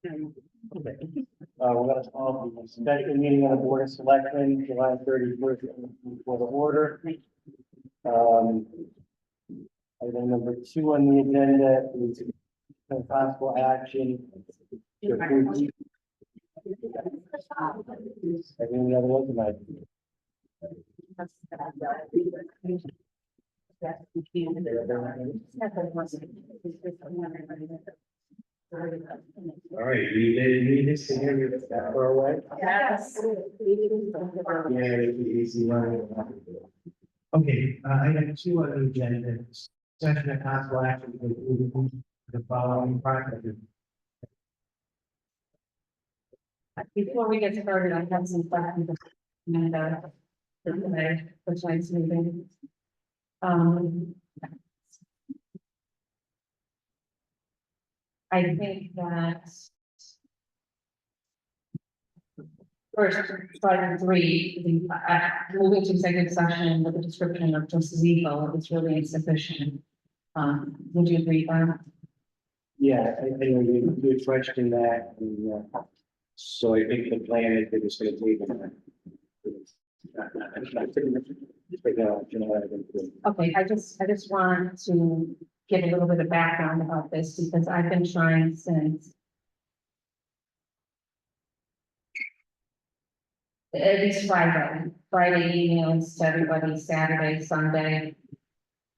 Okay. We're gonna call the special meeting of the Board of Selectmen, July 31st, for the order. Item number 2 on the agenda is possible action. to approve- Any other one tonight? All right, we need this to hear you that far away. Yes. Yeah, it's easy one. Okay, item 2 on the agenda, discussion of possible action to approve the following project. Before we get started, I have some questions. And, for today, for tonight's meeting. I think that. First, item 3, moving to executive session with a description of just legal is really insufficient. Would you agree with that? Yeah, I know you questioned that, and, so I think the plan is that it's gonna take. Okay, I just want to give a little bit of background about this because I've been trying since. At least Friday emails to everybody, Saturday, Sunday.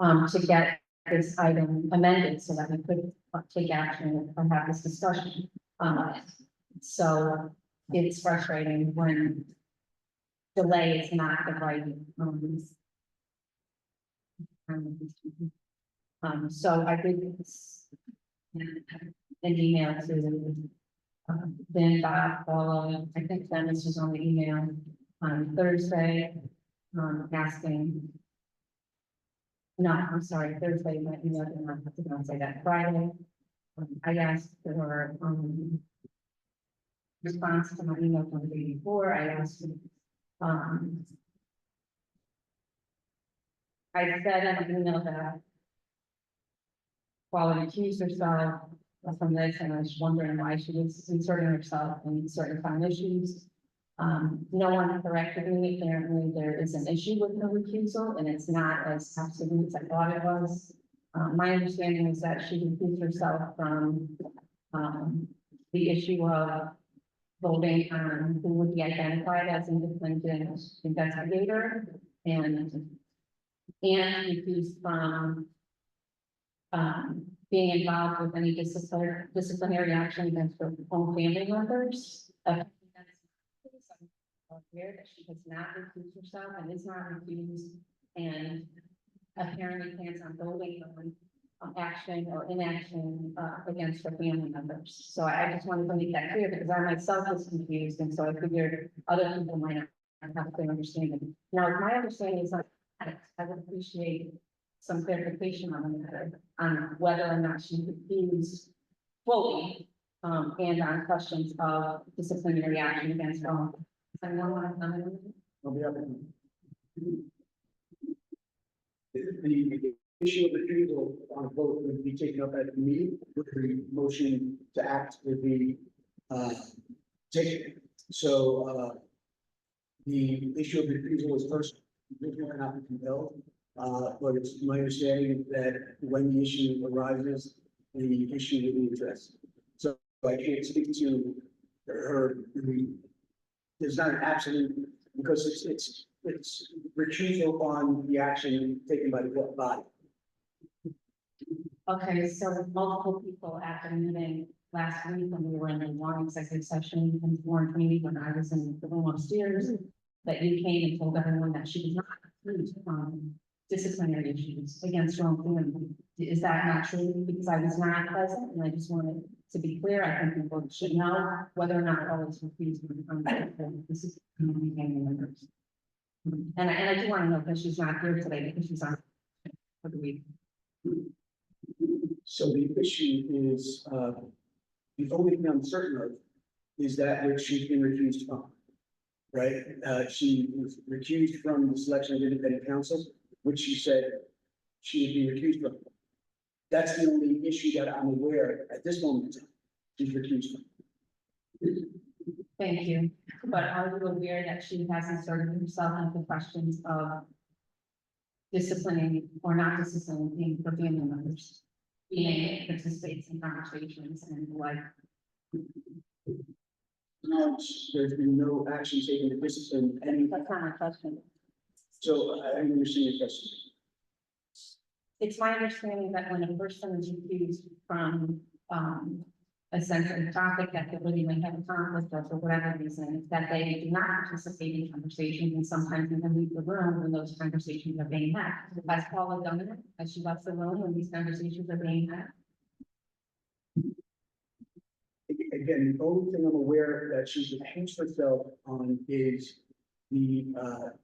To get this item amended so that we could take action and have this discussion. So it's frustrating when delay is not the right. So I did this an email to Ben, Bob, Paula, I think Dennis was on the email on Thursday, asking. No, I'm sorry, Thursday, my email did not say that, Friday. I asked for, response to my email from the day before, I asked, I said in the email that Paula accused herself from this, and I was wondering why she was inserting herself in certain kind of issues. No one corrected me. Apparently, there is an issue with her recusal, and it's not as absolute as I thought it was. My understanding is that she recused herself from the issue of voting on who would be identified as independent investigator, and recused from being involved with any disciplinary action against her own family members. Aware that she has not recused herself and is not recused, and apparently plans on voting on action or inaction against her family members. So I just wanted to make that clear because I myself was confused, and so I figured other people might not have a clear understanding. Now, my understanding is that I would appreciate some clarification on the matter, on whether or not she refused fully, and on questions of disciplinary action against her. Anyone want to comment on it? I'll be up. The issue of the refusal on a vote would be taken up at the meeting with the motion to act with the taken. So the issue of refusal is first, originally not be compelled. But it's my understanding that when the issue arises, the issue will be addressed. So I can't speak to her. There's not an absolute, because it's recusal on the action taken by the body. Okay, so multiple people at the meeting last week when we were in the one executive session and warned me when I was in the room upstairs that you came and told everyone that she was not accused disciplinary issues against her own family. Is that not true? Because I was not present, and I just wanted to be clear. I think people should know whether or not all is refused from this is community family members. And I do want to know because she's not here today because she's on for the week. So the issue is, the only thing I'm certain of is that which she's been recused from. Right? She was recused from the selection of independent counsel, which she said she would be recused from. That's the only issue that I'm aware of at this moment in time she's recused from. Thank you, but are you aware that she has inserted herself into questions of disciplining or not disciplining for family members? Being participates in conversations and like, No, there's been no action taken to discipline any, that's not my question. so I understand your question. It's my understanding that when a person is refused from, a sensitive topic that they really may have a conflict with for whatever reason, that they do not participate in conversations and sometimes even leave the room when those conversations are being had. Has Paula done it? Has she left the room when these conversations are being had? Again, the only thing I'm aware that she's recused herself on is the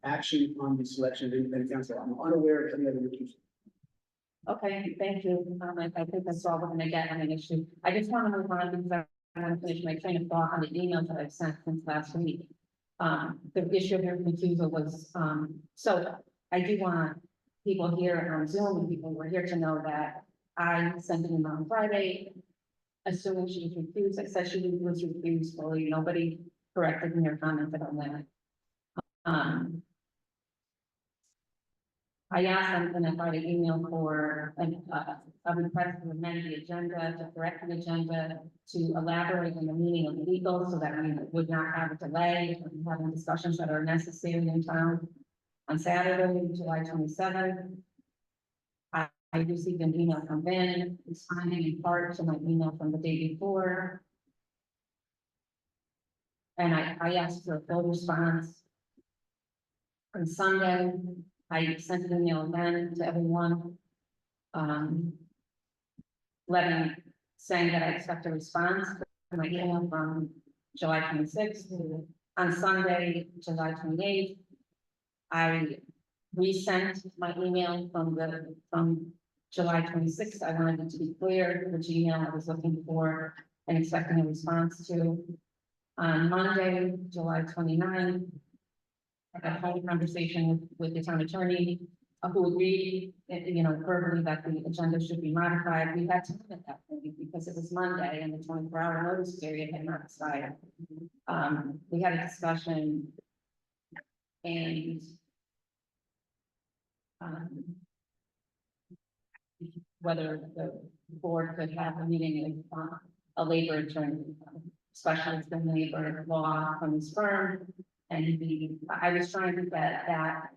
action on the selection of independent counsel. I'm unaware of any other recusal. Okay, thank you. I think that's all we're gonna get on an issue. I just want to move on because I want to finish my train of thought on the emails that I've sent since last week. The issue of your refusal was, so I do want people here on Zoom and people who are here to know that I sent an email on Friday. Assuming she was refused, I said she was refused fully. Nobody corrected me or commented on that. I asked them in a Friday email for a request to amend the agenda, to correct the agenda, to elaborate on the meaning of legal so that we would not have a delay in having discussions that are necessary in town. On Saturday, July 27th, I received an email from Ben responding in part to my email from the day before. And I asked for a full response. On Sunday, I sent an email again to everyone. Saying that I expect a response to my email from July 26th. On Sunday, July 28th, I resent my email from July 26th. I wanted it to be clear which email I was looking for and expecting a response to. On Monday, July 29th, I had a conversation with the town attorney, who agreed, verbally that the agenda should be modified. We had time at that point because it was Monday and the 24-hour notice period had not expired. We had a discussion and whether the board could have a meeting with a labor attorney, specialist in labor law from his firm. And I was trying to get that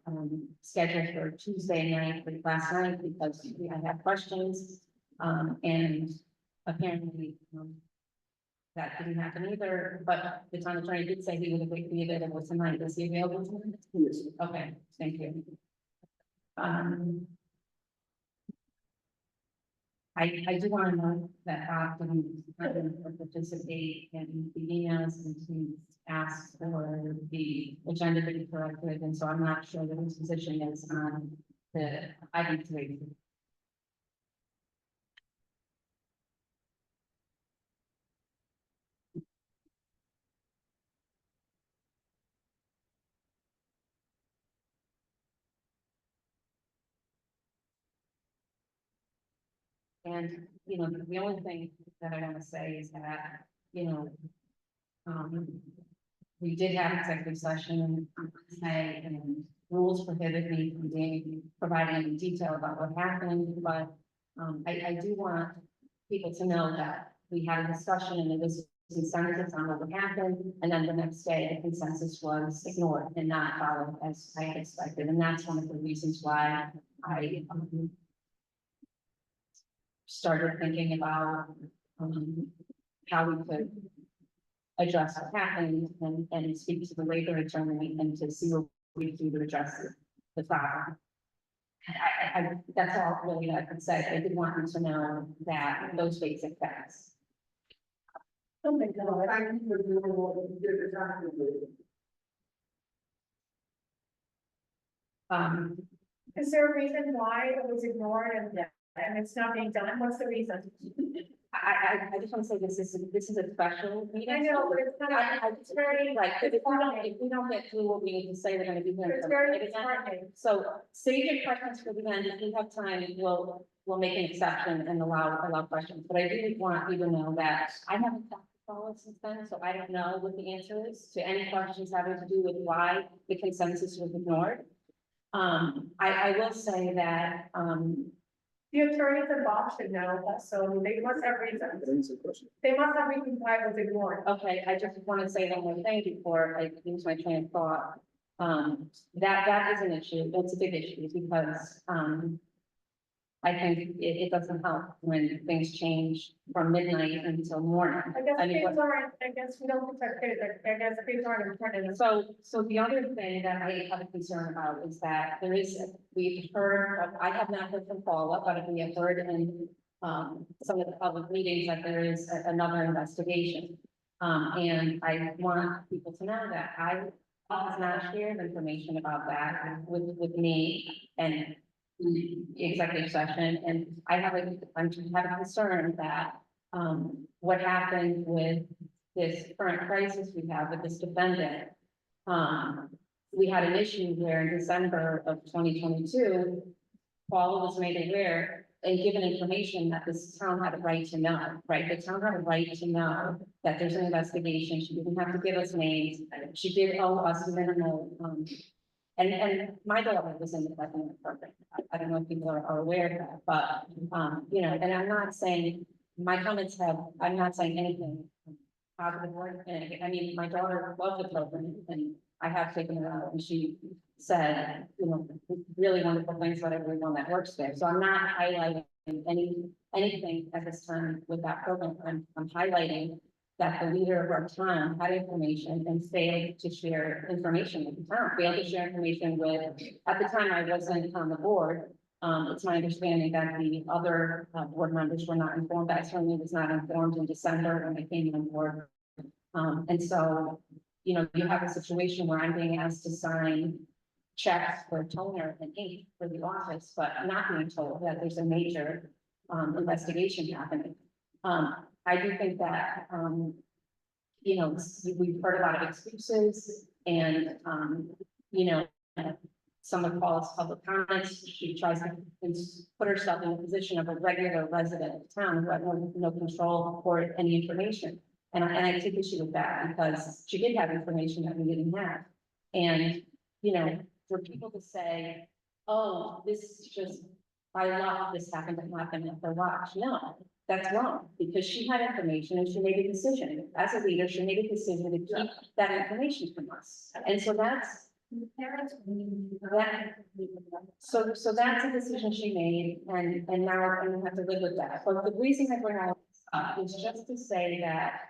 scheduled for Tuesday night, but last night, because I had questions. And apparently that didn't happen either, but the town attorney did say he would be available tonight. Is he available tonight? Yes. Okay, thank you. I do want to know that often participate in the emails and to ask for the agenda to be corrected, and so I'm not sure that his position is on the item 3. And, the only thing that I want to say is that, we did have executive session on Wednesday, and rules prohibit me from providing any detail about what happened, but I do want people to know that we had a discussion and it was consensus on what would happen, and then the next day, the consensus was ignored and not followed as I had expected, and that's one of the reasons why I started thinking about how we could address what happened and speak to the labor attorney and to see what we can do to address the problem. That's all really that I could say. I did want you to know that those basic facts. Is there a reason why it was ignored and it's not being done? What's the reason? I just want to say this is a special meeting. I know, but it's kind of, it's very, Right, because if we don't get through what we need to say, we're gonna be here. it's very disheartening. So save your questions for the end. If we have time, we'll make an exception and allow questions. But I really want you to know that I haven't talked followed since then, so I don't know what the answer is to any questions having to do with why the consensus was ignored. I will say that, The attorneys involved should know that, so they must have reasons. They must have reasons why it was ignored. okay, I just want to say one more thing before I lose my train of thought. That is an issue, it's a big issue because, I think it doesn't help when things change from midnight until morning. I guess I mean, kids aren't, I guess we don't protect kids, I guess kids aren't important. So the other thing that I have a concern about is that we've heard, I have not heard from Paula, but we have heard in some of the public meetings that there is another investigation. And I want people to know that I has not shared information about that with me and the executive session, and I have a concern that, what happened with this current crisis we have with this defendant. We had an issue where in December of 2022, Paula was made aware and given information that this town had a right to know, right? The town had a right to know that there's an investigation. She didn't have to give us names. She did owe us minimal, and my daughter was in the Bethany program. I don't know if people are aware of that, but, you know, and I'm not saying, I'm not saying anything positive or negative. I mean, my daughter loved the program and I have taken her out and she said, you know, really wonderful things about everyone that works there. So I'm not highlighting anything at this time with that program. I'm highlighting that the leader of our town had information and failed to share information with the town, failed to share information with, at the time I wasn't on the board. It's my understanding that the other board members were not informed. I certainly was not informed in December when I came on board. And so, you know, you have a situation where I'm being asked to sign checks for toner and ink for the office, but not being told that there's a major investigation happening. I do think that, you know, we've heard a lot of excuses and, you know, someone calls public comments. She tries to put herself in a position of a regular resident of town who had no control or any information. And I take issue with that because she did have information that we didn't have. And, you know, for people to say, oh, this is just by luck, this happened to happen at her watch. No, that's wrong, because she had information and she made a decision. As a leader, she made a decision to keep that information from us. And so that's so that's a decision she made, and now I'm gonna have to live with that. But the reason I bring out is just to say that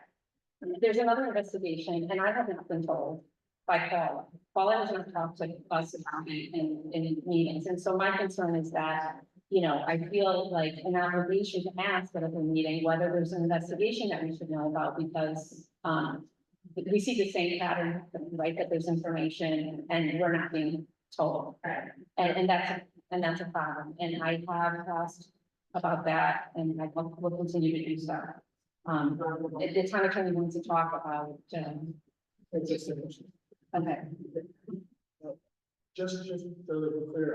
there's another investigation, and I haven't been told by Paula. Paula has not talked to us about it in meetings, and so my concern is that, you know, I feel like an obligation to ask at a meeting whether there's an investigation that we should know about, because we see the same pattern, right? That there's information and we're not being told, and that's a problem. And I have asked about that, and I will continue to do so. The town attorney wants to talk about. Okay. Just so that we're clear,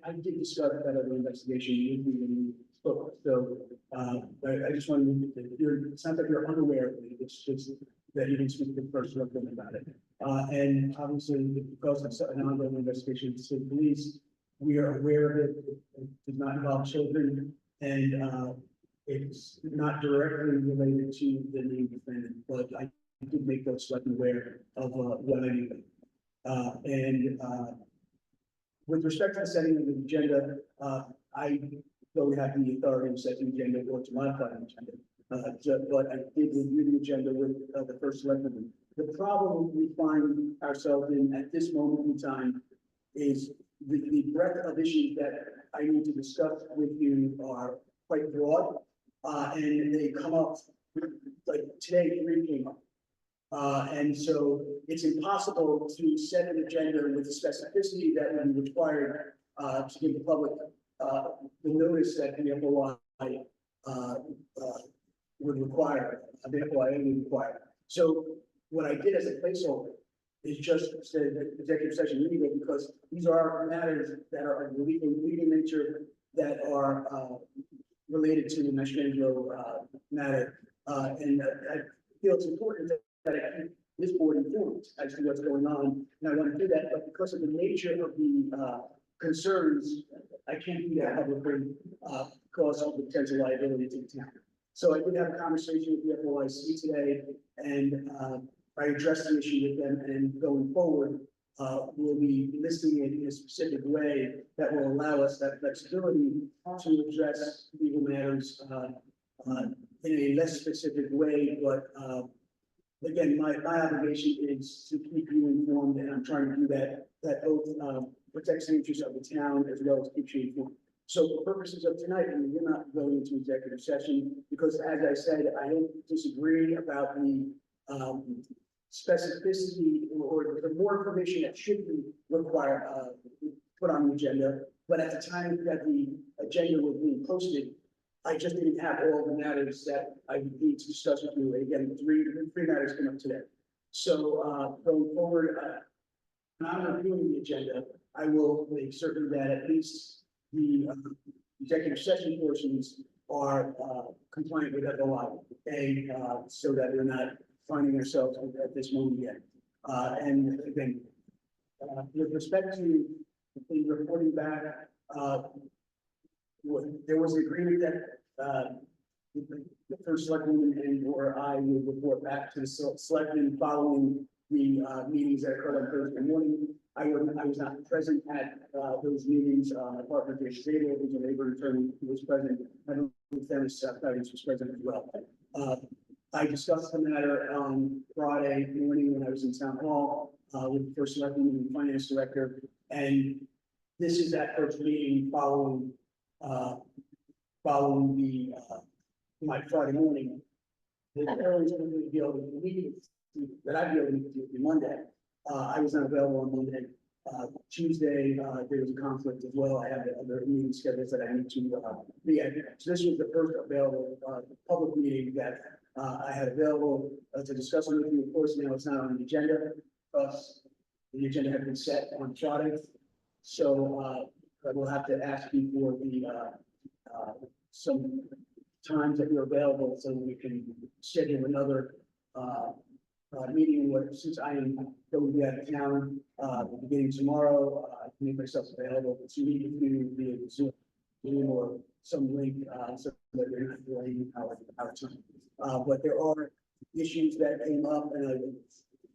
I did discuss that other investigation with you when we spoke, so, I just wanted to, it sounds like you're unaware of it, it's just that you didn't speak to the first resident about it. And obviously, because it's an ongoing investigation, so police, we are aware of it, it does not involve children, and, it's not directly related to the name defendant, but I did make those selectmen aware of, what I knew. With respect to the setting of the agenda, I don't have the authority to set the agenda or to modify the agenda. But I did review the agenda with the first selectman. The problem we find ourselves in at this moment in time is the breadth of issues that I need to discuss with you are quite broad. And they come up, like today, 3 came up. And so it's impossible to set an agenda with the specificity that would be required to give the public the notice that the FOI would require, the FOIA would require. So what I did as a placeholder is just say that executive session legal, because these are matters that are of legal nature that are related to the National matter. feel it's important that I keep this board informed as to what's going on, and I want to do that, but because of the nature of the, concerns, I can't do that publicly, because of the potential liability to the town. So I did have a conversation with the FOIC today, and, I addressed the issue with them, and going forward, we'll be listing it in a specific way that will allow us that flexibility to address legal matters, in a less specific way, but, again, my obligation is to keep you informed, and I'm trying to do that both, protects the interests of the town as well as keeps you informed. So for purposes of tonight, I mean, we're not going into executive session, because as I said, I don't disagree about the, specificity or the more information that should be required, put on the agenda. But at the time that the agenda was being posted, I just didn't have all the matters that I would need to discuss with you. Again, three matters came up today. So, going forward, when I'm reviewing the agenda, I will make certain that at least the executive session portions are compliant with FOI, so that we're not finding ourselves at this moment yet. And again, with respect to the reporting back, there was an agreement that the first selectman and or I would report back to the selectmen following the meetings that occurred on Thursday morning. I was not present at those meetings. My partner, Dave Stable, who's a labor attorney, who was present. I don't know if Dennis was present as well. I discussed the matter on Friday morning when I was in town hall with the first selectman and finance director, and this is that first meeting following the my Friday morning. The earliest we would be able to meet that I'd be able to meet with you Monday. I was not available on Monday. Tuesday, there was a conflict as well. I had other meeting schedules that I need to be at. So this was the first available public meeting that I had available to discuss with you. Of course, now it's not on the agenda because the agenda had been set on Friday. So I will have to ask you for the some times that you're available so we can schedule another meeting where, since I am going to be out of town beginning tomorrow, I can make myself available to meet with you via Zoom or some link so that they're not delaying our time. But there are issues that came up, and I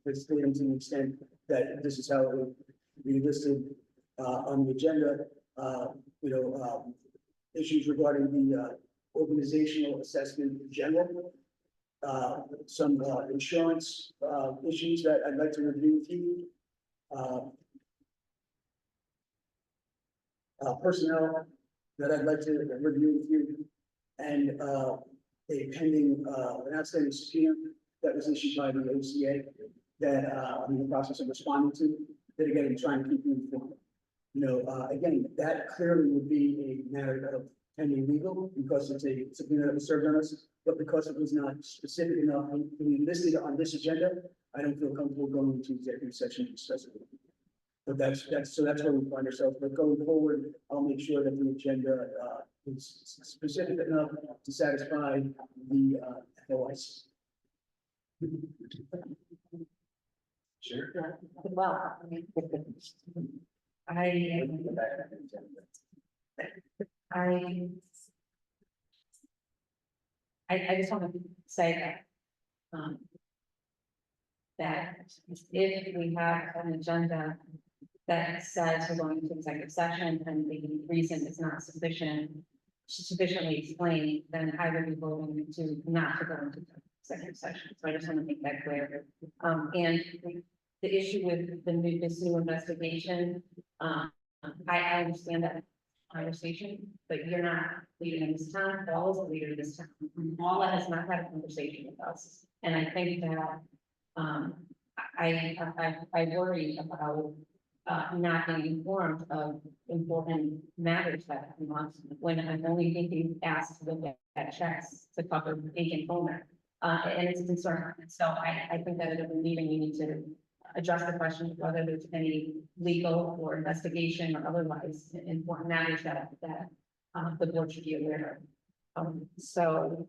would state them to the extent that this is how it would be listed on the agenda. Issues regarding the organizational assessment in general. Some insurance issues that I'd like to review with you. Personnel that I'd like to review with you, and a pending an outstanding subpoena that was issued by the OCA that I'm in the process of responding to. That again, I'm trying to keep you informed. Again, that clearly would be a matter of pending legal because it's a subpoena that was served on us, but because it was not specific enough to be listed on this agenda, I don't feel comfortable going into executive session to discuss it. But that's where we find ourselves. But going forward, I'll make sure that the agenda is specific enough to satisfy the FOIs. Sure. Well, I just want to say that if we have an agenda that says we're going to executive session and the reason is not sufficiently explained, then I would be voting to not to go into executive session. So I just want to make that clear. And the issue with this new investigation, I understand that conversation, but you're not leading in this town. Paul is the leader of this town. Paula has not had a conversation with us, and I think that I worry about not being informed of important matters that come up when I'm only being asked to look at checks to cover agent owner, and it's a concern. So I think that at a meeting you need to address the question of whether there's any legal or investigation or otherwise important matters that the board should be aware of. So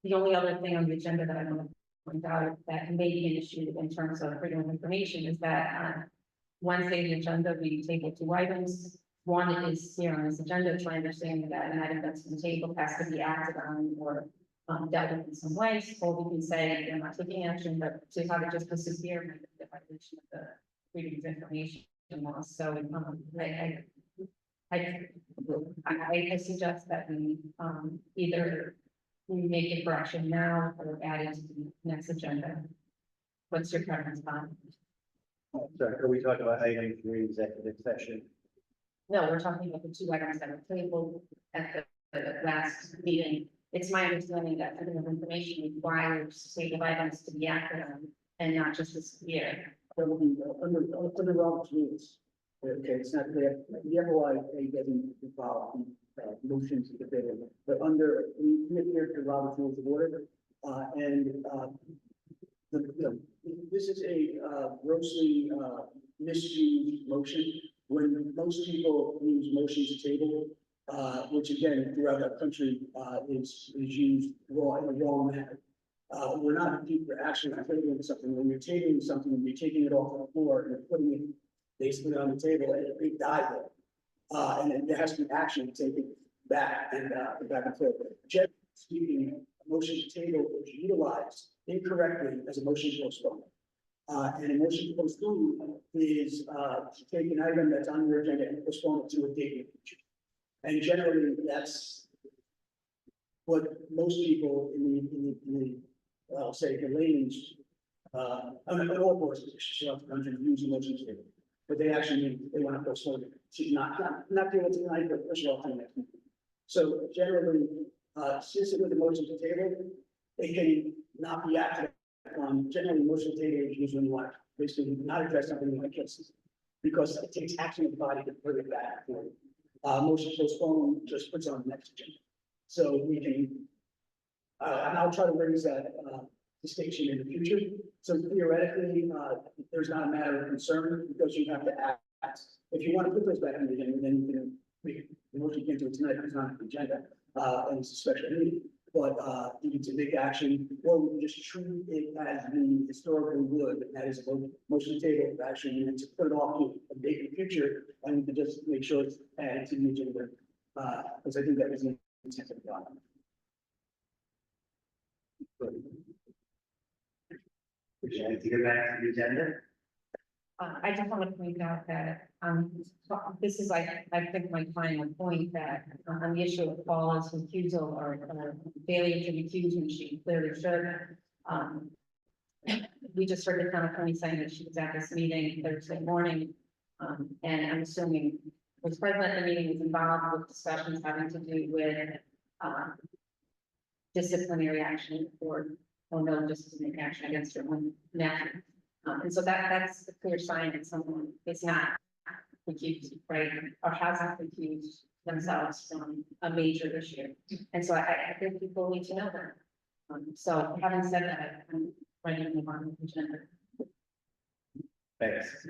The only other thing on the agenda that I want to point out that may be an issue in terms of freedom of information is that Wednesday, the agenda, we tabled 2 items. One is here on this agenda, it's my understanding that an item that's been tabled has to be acted on or dealt with in some way. Or we can say, I'm not taking action, but to have it just disappear might be a violation of the freedom of information law. So I suggest that we either we make it for action now or add it to the next agenda. What's your preference, Bob? Sorry, are we talking about item 3 executive session? No, we're talking about the 2 items that were tabled at the last meeting. It's my understanding that freedom of information requires tabled items to be acted on and not just disappear. Under Robert's rules. Okay, it's not clear, the FOIA doesn't involve motions to debate, but under, we commit here to Robert's rules of order, this is a grossly misused motion. When most people use motion to table, which again, throughout our country, is used wrong, in the wrong manner. We're not actually tabling something. When you're tabling something, you're taking it off the floor and you're putting it basically on the table and it died there. And then there has to be action taken back and forth. Generally speaking, a motion to table is utilized incorrectly as a motion to postpone. And a motion to postpone is to take an item that's on your agenda and postpone it to a date in the future. And generally, that's what most people in the I'll say the layman's, I mean, all boards throughout the country use a motion to table, but they actually mean they want to postpone it to not do it tonight, but push it off to the next meeting. So generally, since it was a motion to table, it can not be acted on. Generally, motion to table is usually when you want to basically not address something like this, because it takes action of the body to bring it back for you. Motion to postpone just puts on the next agenda. So we can, and I'll try to raise that distinction in the future. So theoretically, there's not a matter of concern because you have to act. If you want to put those back in the agenda, then you can make the motion you can't do it tonight because it's not on the agenda, and it's a special meeting. But you need to make action, or we can just treat it as we historically would, and that is a motion to table action, you need to put it off to a date in the future, and we can just make sure it's added to the agenda, because I think that was the intent of the document. Would you like to go back to the agenda? I just want to point out that, this is like, I think my final point that on the issue of Paula's refusal or failure to recuse when she clearly should. We just heard the town attorney saying that she was at this meeting Thursday morning. And I'm assuming was present at the meeting, was involved with discussions having to do with, disciplinary action or no disciplinary action against her own nephew. And so that's a clear sign that someone is not recused, right, or hasn't recused themselves from a major issue. And so I think people need to know that. So having said that, I'm ready to move on with the agenda. Thanks.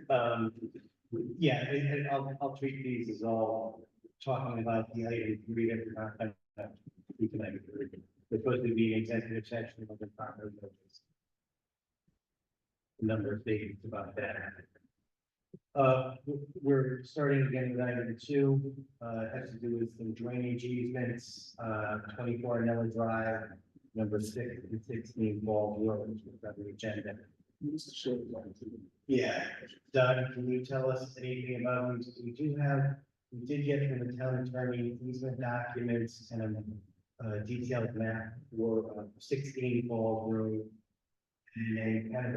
Yeah, and I'll treat these as all talking about the item three that we're not supposed to be executive session of the proper notice. A number of statements about that. We're starting again with item 2. It has to do with some drainage easements, 24 Nella Drive, number 6 and 16 Ball Road, which was on the agenda. Yeah, Doug, can you tell us anything about these? We did get from the town attorney easement documents and a detailed map for 16 Ball Road, and a kind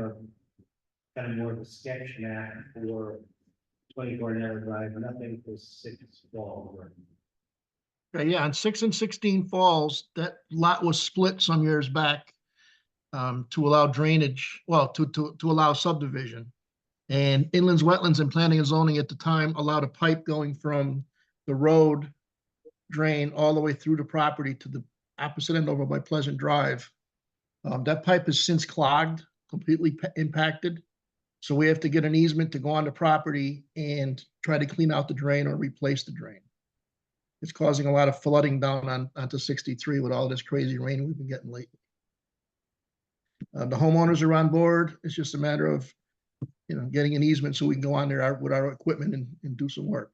of more of a sketch map for 24 Nella Drive, nothing for 6 Ball Road. Okay, yeah, on 6 and 16 Falls, that lot was split some years back to allow drainage, well, to allow subdivision. And Inland Wetlands and Planning and Zoning at the time allowed a pipe going from the road drain all the way through the property to the opposite end over by Pleasant Drive. That pipe has since clogged, completely impacted. So we have to get an easement to go on the property and try to clean out the drain or replace the drain. It's causing a lot of flooding down onto 63 with all this crazy rain we've been getting lately. The homeowners are on board. It's just a matter of, getting an easement so we can go on there with our equipment and do some work.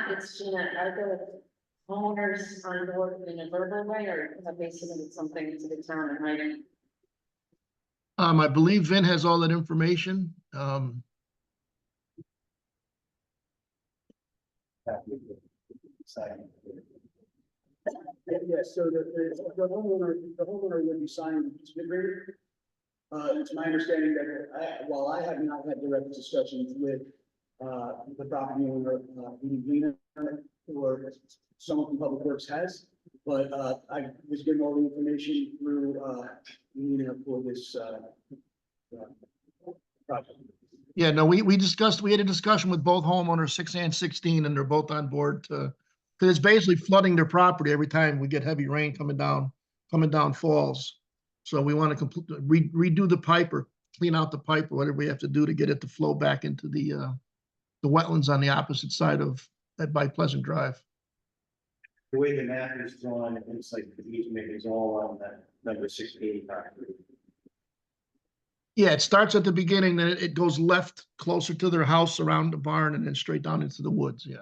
It's Gina, are the homeowners on board in a verbal way, or have they submitted something to the town in writing? I believe Vin has all that information. Yeah, so the homeowner would be signing the easement agreement. It's my understanding that while I have not had direct discussions with, the property owner, Lena, or someone from Public Works has, but, I was given all the information through, Lena for this, project. Yeah, no, we had a discussion with both homeowners, 6 and 16, and they're both on board to, because it's basically flooding their property every time we get heavy rain coming down falls. So we want to redo the pipe or clean out the pipe or whatever we have to do to get it to flow back into the wetlands on the opposite side of that by Pleasant Drive. The way the map is drawn, it looks like the easement is all on that number 16 property. Yeah, it starts at the beginning, then it goes left closer to their house around the barn and then straight down into the woods, yeah.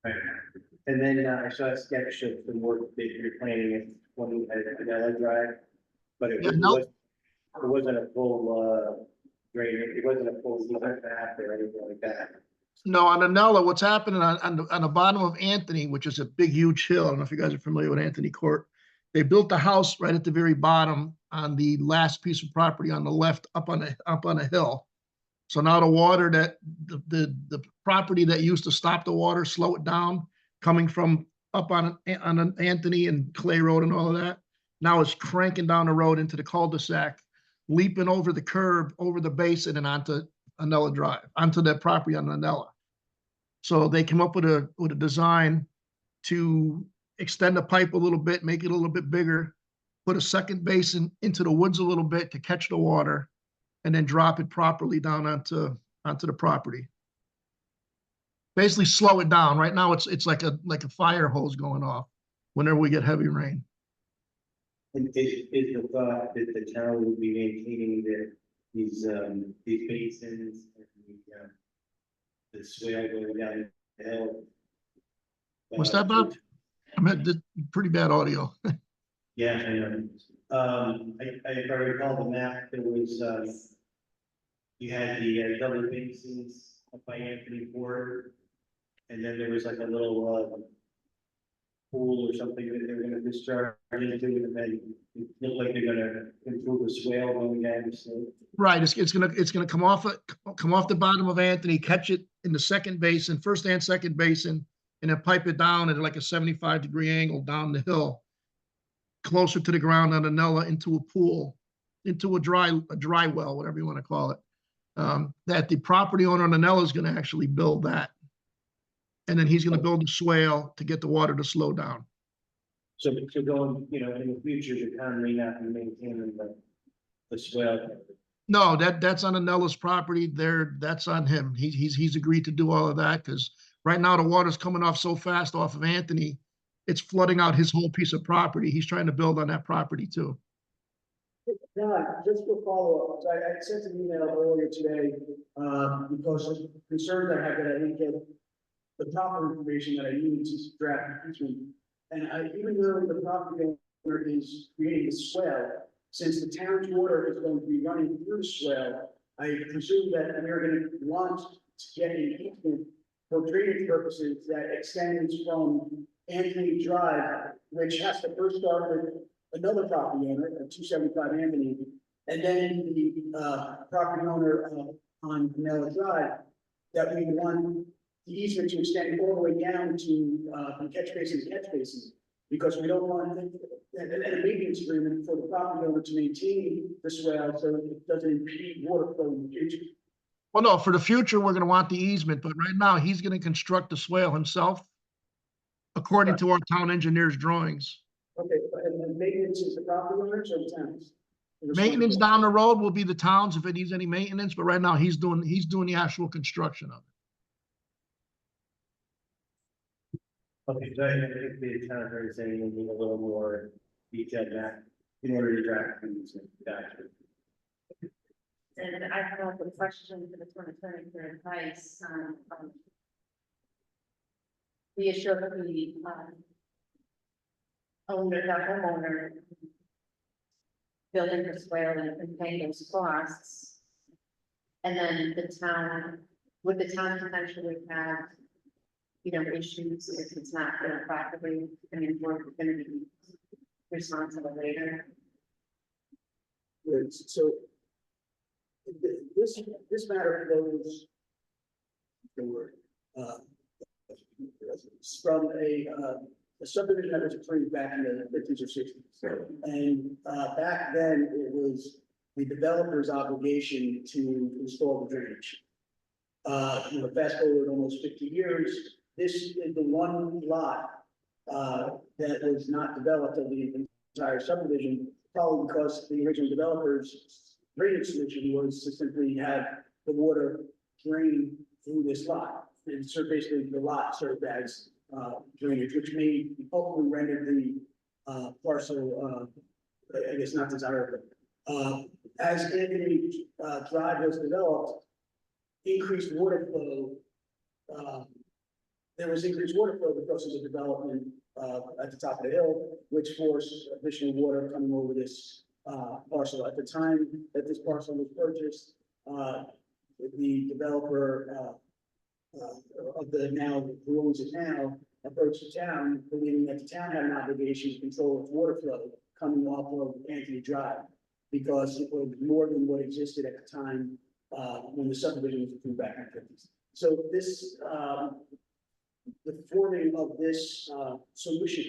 Right. And then I saw a sketch of the work that you're planning at 20 Adela Drive, but Yeah, no. it wasn't a full drain, it wasn't a full easement map or anything like that. No, on Anella, what's happening on the bottom of Anthony, which is a big, huge hill. I don't know if you guys are familiar with Anthony Court. They built the house right at the very bottom on the last piece of property on the left, up on a hill. So now the water that the property that used to stop the water, slow it down, coming from up on Anthony and Clay Road and all of that, now it's cranking down the road into the cul-de-sac, leaping over the curb, over the basin and onto Anella Drive, onto that property on Anella. So they came up with a design to extend the pipe a little bit, make it a little bit bigger, put a second basin into the woods a little bit to catch the water, and then drop it properly down onto the property. Basically slow it down. Right now it's like a fire hose going off whenever we get heavy rain. And is the thought that the town will be maintaining these basins and the swale going down the hill? What's that, Bob? I had pretty bad audio. Yeah, I know. If I recall the map, there was, you had the double basins up by Anthony Court, and then there was like a little pool or something that they were gonna discharge into, and then it looked like they're gonna improve the swale going down the slope. Right, it's gonna come off the bottom of Anthony, catch it in the second basin, first and second basin, and then pipe it down at like a 75-degree angle down the hill, closer to the ground on Anella, into a pool, into a dry well, whatever you want to call it. That the property owner on Anella is going to actually build that, and then he's going to build a swale to get the water to slow down. So going, in the future, the town may not be maintaining the swale. No, that's on Anella's property. That's on him. He's agreed to do all of that because right now the water's coming off so fast off of Anthony, it's flooding out his whole piece of property. He's trying to build on that property too. John, just for follow-up, I sent an email earlier today, because of concerns I had that I didn't get the proper information that I needed to draft the easement. And even though the property owner is creating a swell, since the town's water is going to be running through the swell, I presume that we're going to want to get an easement for drainage purposes that extends from Anthony Drive, which has to first start with another property owner at 275 Anthony, and then the property owner on Canela Drive, that we want the easement to extend all the way down to from catch basin to catch basin, because we don't want a maintenance agreement for the property owner to maintain the swale so it doesn't impede water flow in the future. Well, no, for the future, we're going to want the easement, but right now he's going to construct the swale himself, according to our town engineer's drawings. Okay, and then maintenance is the property owners or the towns? Maintenance down the road will be the towns if it needs any maintenance, but right now he's doing the actual construction of Okay, so I think the town attorney is saying we need a little more detailed map in order to draft the easement document. And I have a question for the town attorney for advice on, the issue of the, owner, the homeowner building the swale and paying those costs. And then the town, would the town potentially have, issues if it's not done properly? I mean, we're gonna be responsible later. So this matter goes the word, from a subdivision that was approved back in the fifties or sixties. And back then, it was the developer's obligation to install the drainage. Fast forward almost 50 years, this is the one lot that was not developed of the entire subdivision, probably because the original developer's drainage solution was to simply have the water drain through this lot. And so basically the lot served as drainage, which may hopefully render the parcel, I guess, not desirable. As Anthony Drive was developed, increased water flow, there was increased water flow because of the development at the top of the hill, which forced additional water coming over this parcel. At the time that this parcel was purchased, the developer of the now, who owns it now, approached the town, believing that the town had an obligation to control its water flow coming off of Anthony Drive, because it was more than what existed at the time when the subdivision was approved back in the fifties. So this, the forming of this solution,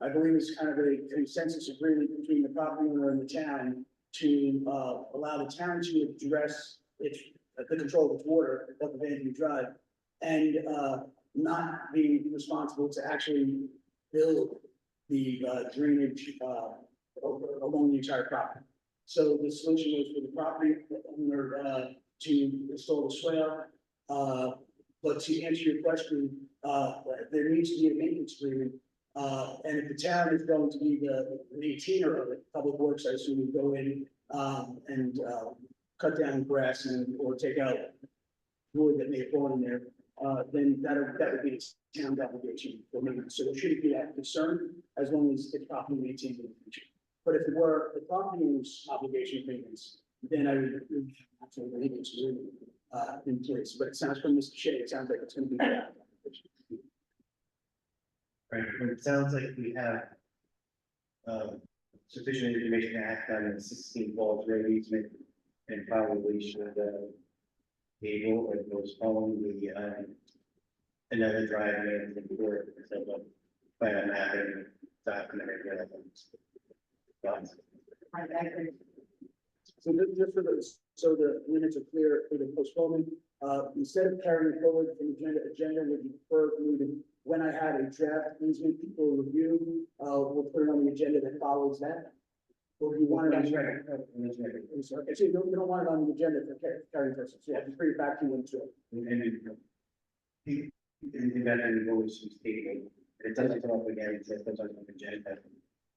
I believe, is kind of a consensus agreement between the property owner and the town to allow the town to address its the control of its water up of Anthony Drive, and not being responsible to actually build the drainage along the entire property. So the solution was for the property owner to install the swale. But to answer your question, there needs to be a maintenance agreement. And if the town is going to be the maintainer of it, Public Works, I assume, would go in and cut down grass or take out wood that may have fallen in there, then that would be its town's obligation for maintenance. So there shouldn't be that concern as long as it's properly maintained in the future. But if it were the property owner's obligation of maintenance, then I would actually the maintenance agreement in place. But it sounds from Mr. Shea, it sounds like it's going to be. Right, well, it sounds like we have sufficient information to act on the 16 Falls Road easement, and probably should able or postpone the another driveway in the court, so plan on having documented relevance. I agree. So just for those, so the minutes are clear for the postponement, instead of carrying it forward from agenda would be preferred for me to, when I had a draft easement for review, we'll put it on the agenda that follows that. Or do you want it on? That's right. Okay, so you don't want it on the agenda for carrying purposes, so you have to bring it back to you into it. And that is always stated, it doesn't come up again, it says it's on the agenda.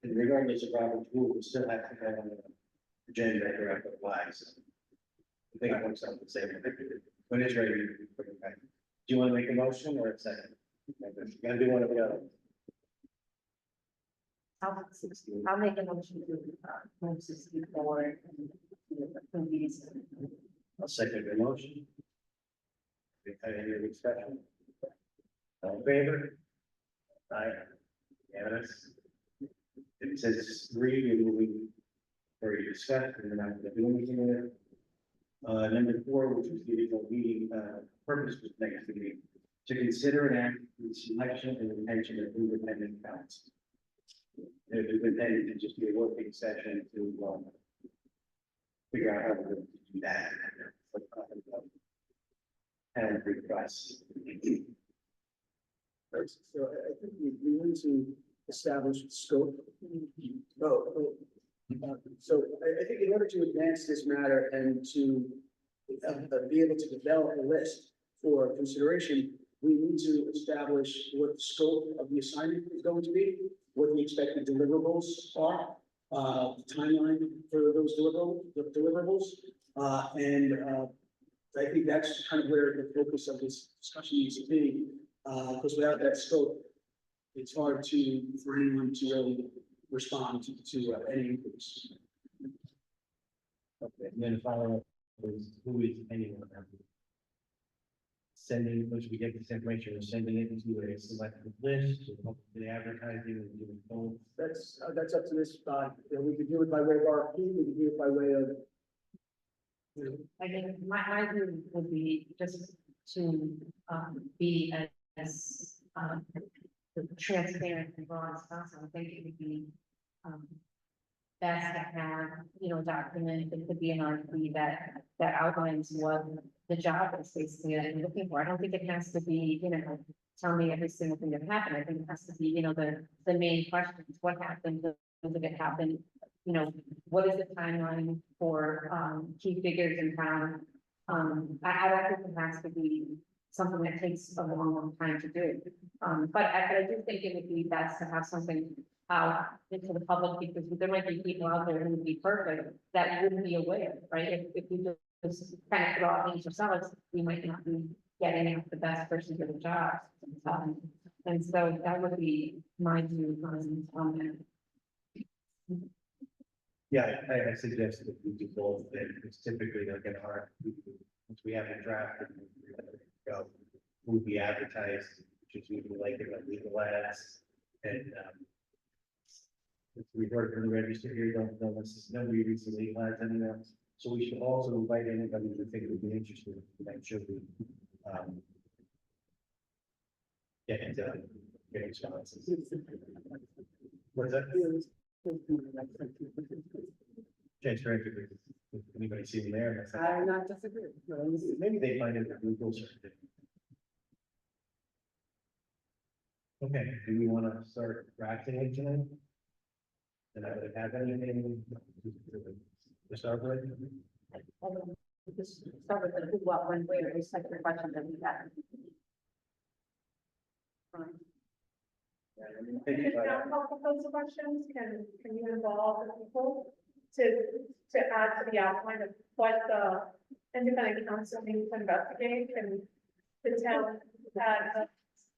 And regardless of Robert's rule, we still have to have on the agenda that direct applies. I think it works out the same. When it's ready, we put it back. Do you want to make a motion or a second? You gotta do one of the other. I'll make a motion to move 16 forward and approve these. I'll second the motion. Any discussion? All in favor? Aye. Unanimous. It says 3, you're moving for your discussion, and we're not going to do anything with it. Number 4, which was the original meeting, purpose was next meeting, to consider an act in selection and retention of independent counsel. It was intended to just be a working session to figure out how to do that. And requests. So I think we need to establish the scope. So I think in order to advance this matter and to be able to develop a list for consideration, we need to establish what the scope of the assignment is going to be, what the expected deliverables are, the timeline for those deliverables, I think that's kind of where the focus of this discussion needs to be, because without that scope, it's hard for anyone to really respond to any increase. Okay, and then follow up is who is anyone? Sending, once we get this information, we're sending it to a selected list, the advertising, and doing both. That's up to this, we could do it by way of RFP, we could do it by way of. I think my view would be just to, be as, transparent and broad as possible. I think it would be, best to have, a document, it could be an RFP that outlines what the job is basically that you're looking for. I don't think it has to be, tell me every single thing that happened. I think it has to be, the main questions, what happened, when did it happen? What is the timeline for, key figures in town? I don't think it has to be something that takes a long time to do. But I do think it would be best to have something out into the public, because there might be people out there who would be perfect that wouldn't be aware, right? If we just kind of draw things ourselves, we might not be getting the best person for the job. And so that would be my view on that. Yeah, I suggest that we do both, then, because typically like an RFP, once we have a draft, go, will be advertised, which is usually like in the legal ads, and, if we've heard from the register here, don't know, nobody reads the legal ads anymore. So we should also invite anybody who think would be interested, to make sure we, get responses. What's that? Transparent, if anybody see them there? I do not disagree. Maybe they find it at Google search. Okay, do we want to start drafting it tonight? And I would have anything to start with? Just start with the who, what, when, where, is like the question that we have. Yeah, I mean, If think you about don't help with those questions, can you involve the people to add to the outline of what the independent counsel needs to investigate and to tell that,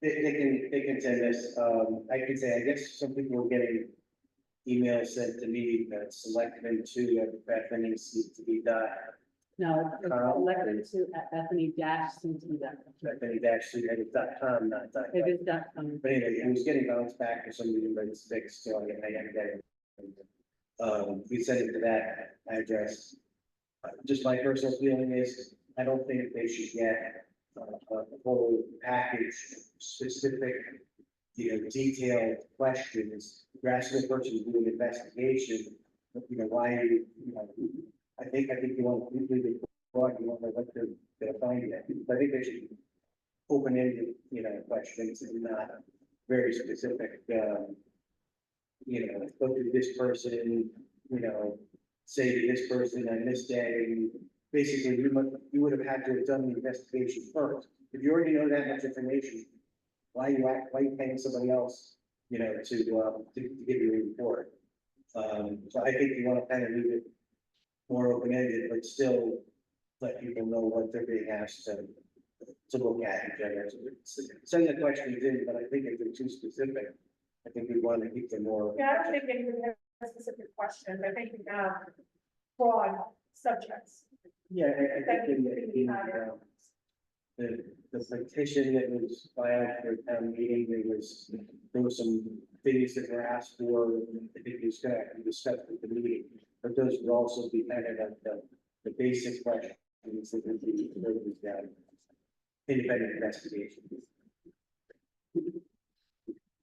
they can send us, I could say, I guess some people were getting emails sent to me that selectmen to Bethany needs to be done. No, it's elected to at Bethany-CT. Bethany-CT.com, not dot. It is that, But anyway, it was getting bounced back for some reason, but it's fixed, so I got it. We sent it to that address. Just my personal feeling is, I don't think they should get a whole package, specific, detailed questions. You're asking the person to do an investigation, why, I think you want to leave it broad, you want to know what they're gonna find it. I think they should open-ended, questions and not very specific, go to this person, say to this person on this day. Basically, you would have had to have done the investigation first. If you already know that much information, why are you paying somebody else, to give you a report? So I think you want to kind of leave it more open-ended, but still let people know what they're being asked to look at in general. Send the questions in, but I think if they're too specific, I think we want to keep them more. yeah, I don't think they would have specific questions. I think broad subjects. Yeah, I think the petition that was filed for town meeting, there was some things that were asked for, I think it was going to be discussed at the meeting, but those would also be kind of like the basic questions that would be independent investigation.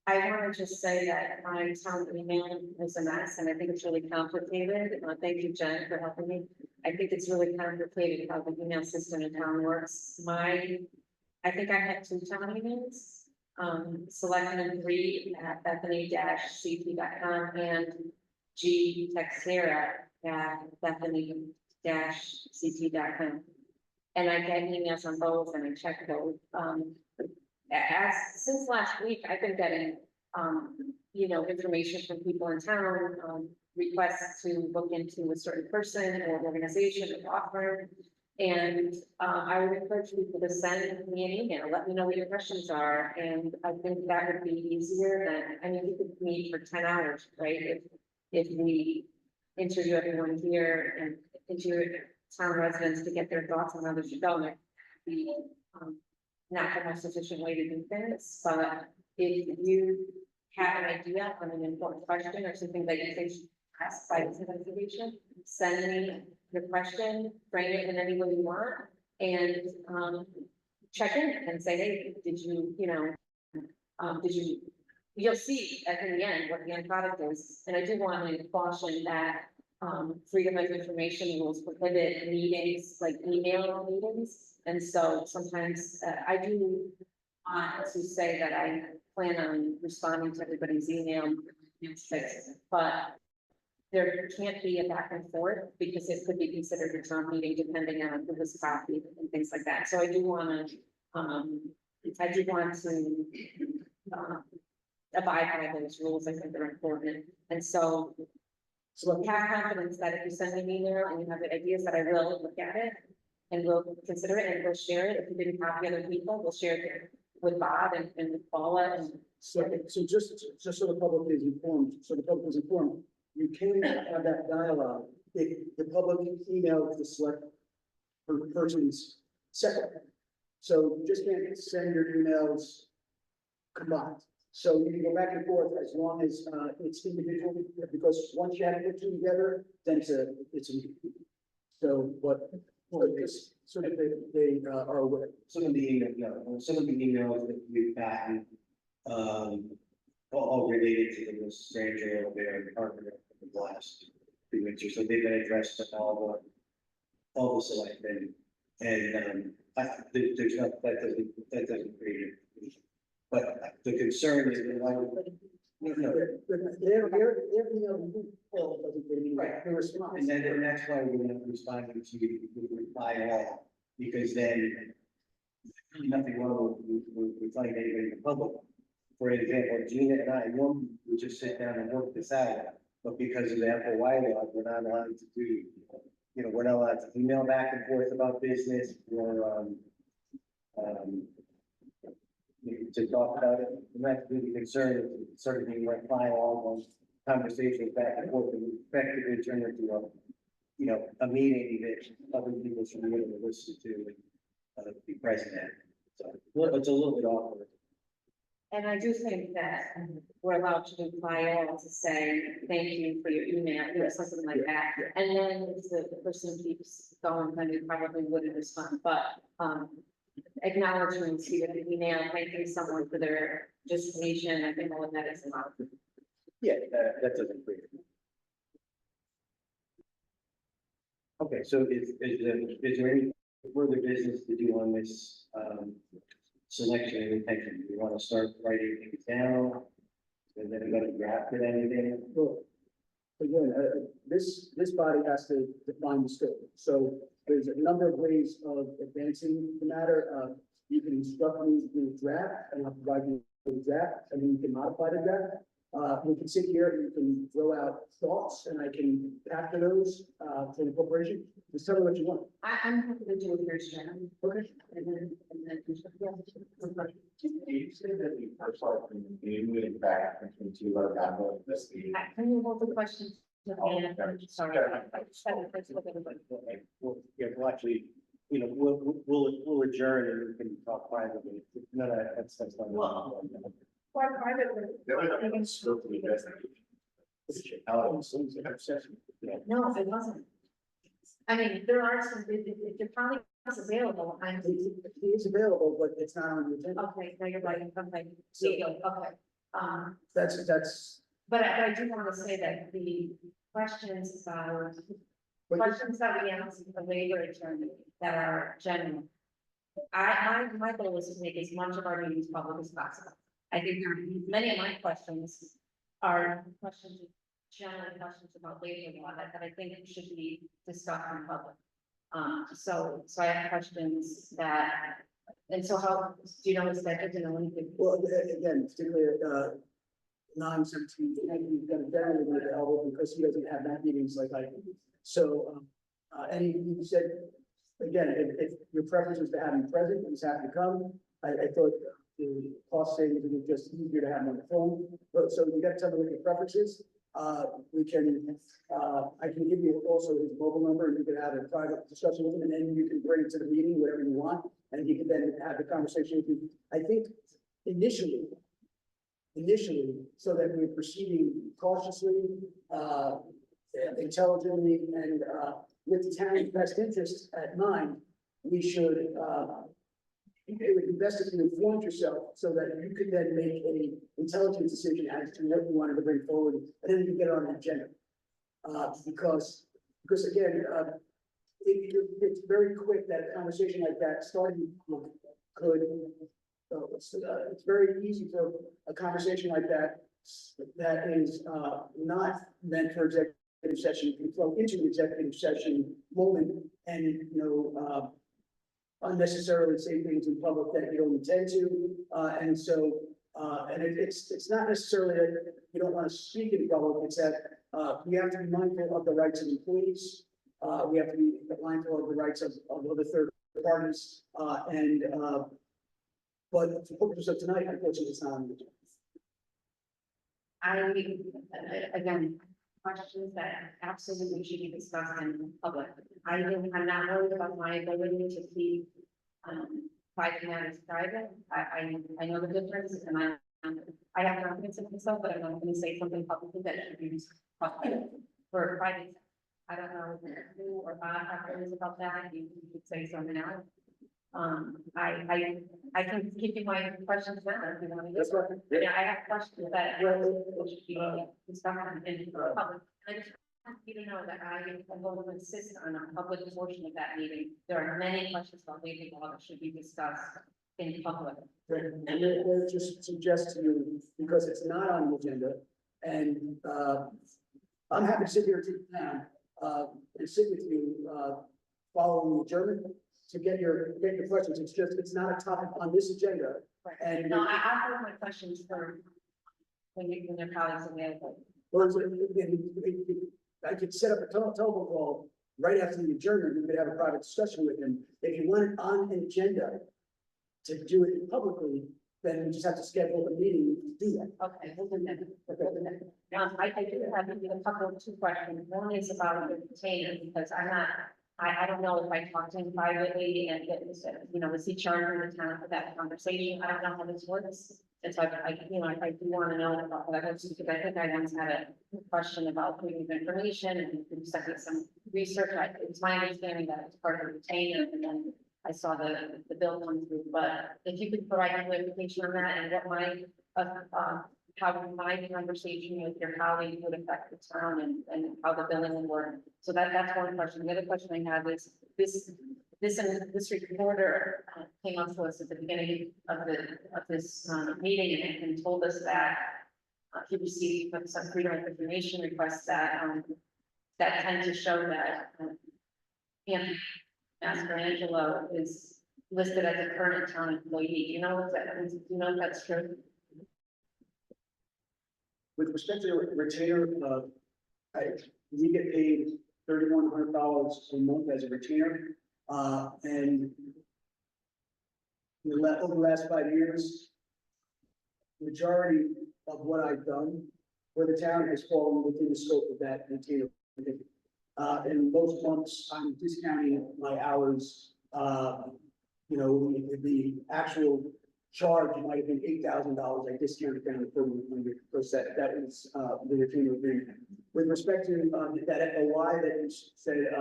I want to just say that my town email is a mess, and I think it's really complicated. Thank you, Jen, for helping me. I think it's really complicated how the email system in town works. I think I had 2 town emails, Selectmen 3 at Bethany-CT.com and G Texera at Bethany-CT.com. And I get emails on both, and I check those. since last week, I've been getting, information from people in town, requests to look into a certain person or organization or law firm. And, I would encourage people to send me an email, let me know what your questions are, and I think that would be easier than, I mean, we could meet for 10 hours, right? If we interview everyone here and interview town residents to get their thoughts on how this should go, and be, not the most efficient way to do things, but if you have an idea on an important question or something that you think should ask by this investigation, send me the question, frame it in any way you want, and, check in and say, hey, did you, you'll see in the end what the end product is. And I do want to caution that, freedom of information rules prohibit meetings, like email meetings. And so sometimes I do want to say that I plan on responding to everybody's email, but there can't be a back and forth because it could be considered a town meeting depending on who was copied and things like that. So I do want to, abide by those rules. I think they're important. And so have confidence that if you send me an email and you have the ideas that I will look at it and we'll consider it and we'll share it. If you didn't copy other people, we'll share it with Bob and with Paula and. So just so the public is informed, you can have that dialogue if the public emails the select person's secretary. So you just can't send your emails combined. So you can go back and forth as long as it's individual, because once you have the two together, then it's a, so what, just so that they are aware. Some of the emails that we've gotten, all related to the stranger over there in the apartment in the last few weeks or so. They've been addressed to all the selectmen, and there's not, that doesn't create it. But the concern is that Right. The response. and that's why we're not responding to you with reply all, because then nothing wrong with finding anybody in the public. For example, Gina and I normally would just sit down and work this out, but because of the FOI law, we're not allowed to do, we're not allowed to email back and forth about business or, to talk about it. And that's really concerned, it's sort of being reply all those conversations back and forth and effectively turn into a meeting that other people should be able to listen to and be present at. So it's a little bit awkward. And I do think that we're allowed to reply all to say, thank you for your email, something like that. And then if the person keeps going, then you probably wouldn't respond, but, acknowledgement to the email, thanking someone for their distribution, I think all of that is allowed. Yeah, that doesn't create. Okay, so is there any further business to do on this, selection and retention? Do you want to start writing things down? Has anybody drafted anything? Well, again, this body has to define the scope. So there's a number of ways of advancing the matter. You can instruct me to do a draft, and I'll provide you with a draft, and then you can modify the draft. We can sit here and you can throw out thoughts, and I can capture those for the corporation. Just tell me what you want. I'm happy to do it here, Sharon. Okay. And then. You said that the first part, you moving back between two other people, this the. Can you hold the question? Sorry. We'll actually, we'll adjourn and we can talk privately. No, that's not. Why privately? That was still to be investigation. No, it wasn't. I mean, there are some, if your colleague is available, I'm. He is available, but it's not on the agenda. Okay, no, you're right, okay, okay. That's. But I do want to say that the questions about, questions that we ask the labor attorney that are general. My goal is to make as much of our meetings public as possible. I think there are many of my questions are questions, general questions about labor law that I think should be discussed in public. So I have questions that And so how, do you know what's that, you know, when you could? Well, again, particularly, 9/17, we've got a deadline with the elbow because he doesn't have that meetings like I do. So, and he said, again, if your preference is to have him present, he's happy to come. I thought the cost savings would be just easier to have him on the phone, but so you got to tell me what your preference is. We can, I can give you also his mobile number and you can have a private discussion with him and then you can bring it to the meeting, whatever you want. And he can then have the conversation with you. I think initially, so that we're proceeding cautiously, intelligently, and with the town's best interest at mind, we should, it would be best if you informed yourself so that you could then make a intelligent decision as to what you wanted to bring forward, and then you can get it on the agenda. Because again, it's very quick that a conversation like that starting could, it's very easy for a conversation like that is not meant for executive session, can flow into the executive session moment and, unnecessarily say things in public that you don't intend to. And so, and it's not necessarily that you don't want to speak in public, it's that we have to be mindful of the rights of employees. We have to be mindful of the rights of other third parties. But for purposes of tonight, unfortunately, it's not on the agenda. Again, questions that absolutely should be discussed in public. I'm not worried about my ability to keep, private matters private. I know the difference and I have confidence in myself, but I'm not going to say something publicly that should be public for private. I don't know who or Bob have feelings about that. You could say something else. I can give you my questions now if you want to. That's right. Yeah, I have questions that should be discussed in public. I just want you to know that I am going to insist on a public portion of that meeting. There are many questions about labor law that should be discussed in public. And we'll just suggest to you, because it's not on the agenda, and I'm happy to sit here now and sit with you following the adjournment to get your questions. It's just, it's not a topic on this agenda. And No, I have my questions for when your colleagues are available. well, I could set up a telephone call right after the adjournment. We could have a private discussion with him. If you want it on an agenda to do it publicly, then we just have to schedule a meeting to do that. Okay, we'll do that. I do have a couple of two questions. One is about the retainer, because I don't know if I talked to him privately and it was, was he charging the town for that conversation? I don't know how this works. And so I do want to know about that, because I think I once had a question about freedom of information and we started some research. It's my understanding that it's part of the retainer, and then I saw the bill come through, but if you could provide any information on that and what how my conversation with your colleague would affect the town and how the billing would work. So that's one question. The other question I have is this reporter came up to us at the beginning of this meeting and told us that he received some freedom of information requests that tend to show that Master Angelo is listed as a current town employee. Do you know what that is? Do you know if that's true? With respect to the retainer, we get paid $3,100 a month as a retainer, and over the last 5 years, majority of what I've done for the town has fallen within the scope of that retainer. And most months I'm discounting my hours. The actual charge might have been $8,000. I discounted down to $3,100 because that is the retainer agreement. With respect to that FOI that you said,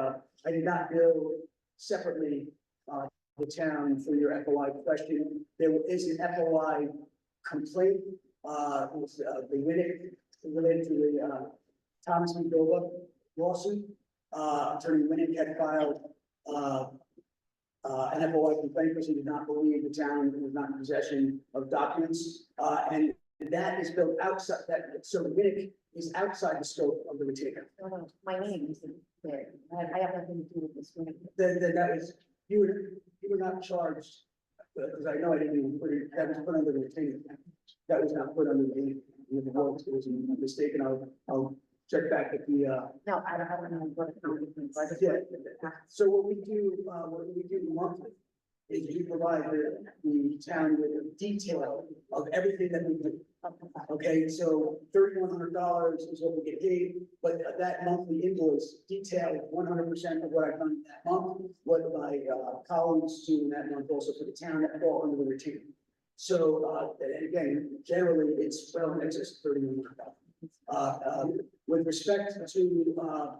I did not bill separately the town for your FOI question. There is an FOI complaint. It was the Winnick related to the Thomas McDoba lawsuit. Attorney Winnick had filed an FOI complaint because he did not believe the town was not in possession of documents. And that is built outside that, so Winnick is outside the scope of the retainer. My name isn't there. I have nothing to do with this. Then that is, you were not charged. because I know I didn't even put it, that was put under the retained account. That was not put under the vote, it was a mistake, and I'll check back at the, No, I don't know what account it is. yeah. So what we do monthly is we provide the town with a detail of everything that we do. Okay, so $3,100 is what we get paid, but that monthly invoice details 100% of what I've done that month, what my colleagues do in that month also for the town that fall under the retainer. So, and again, generally, it's well in excess of $3,100. With respect to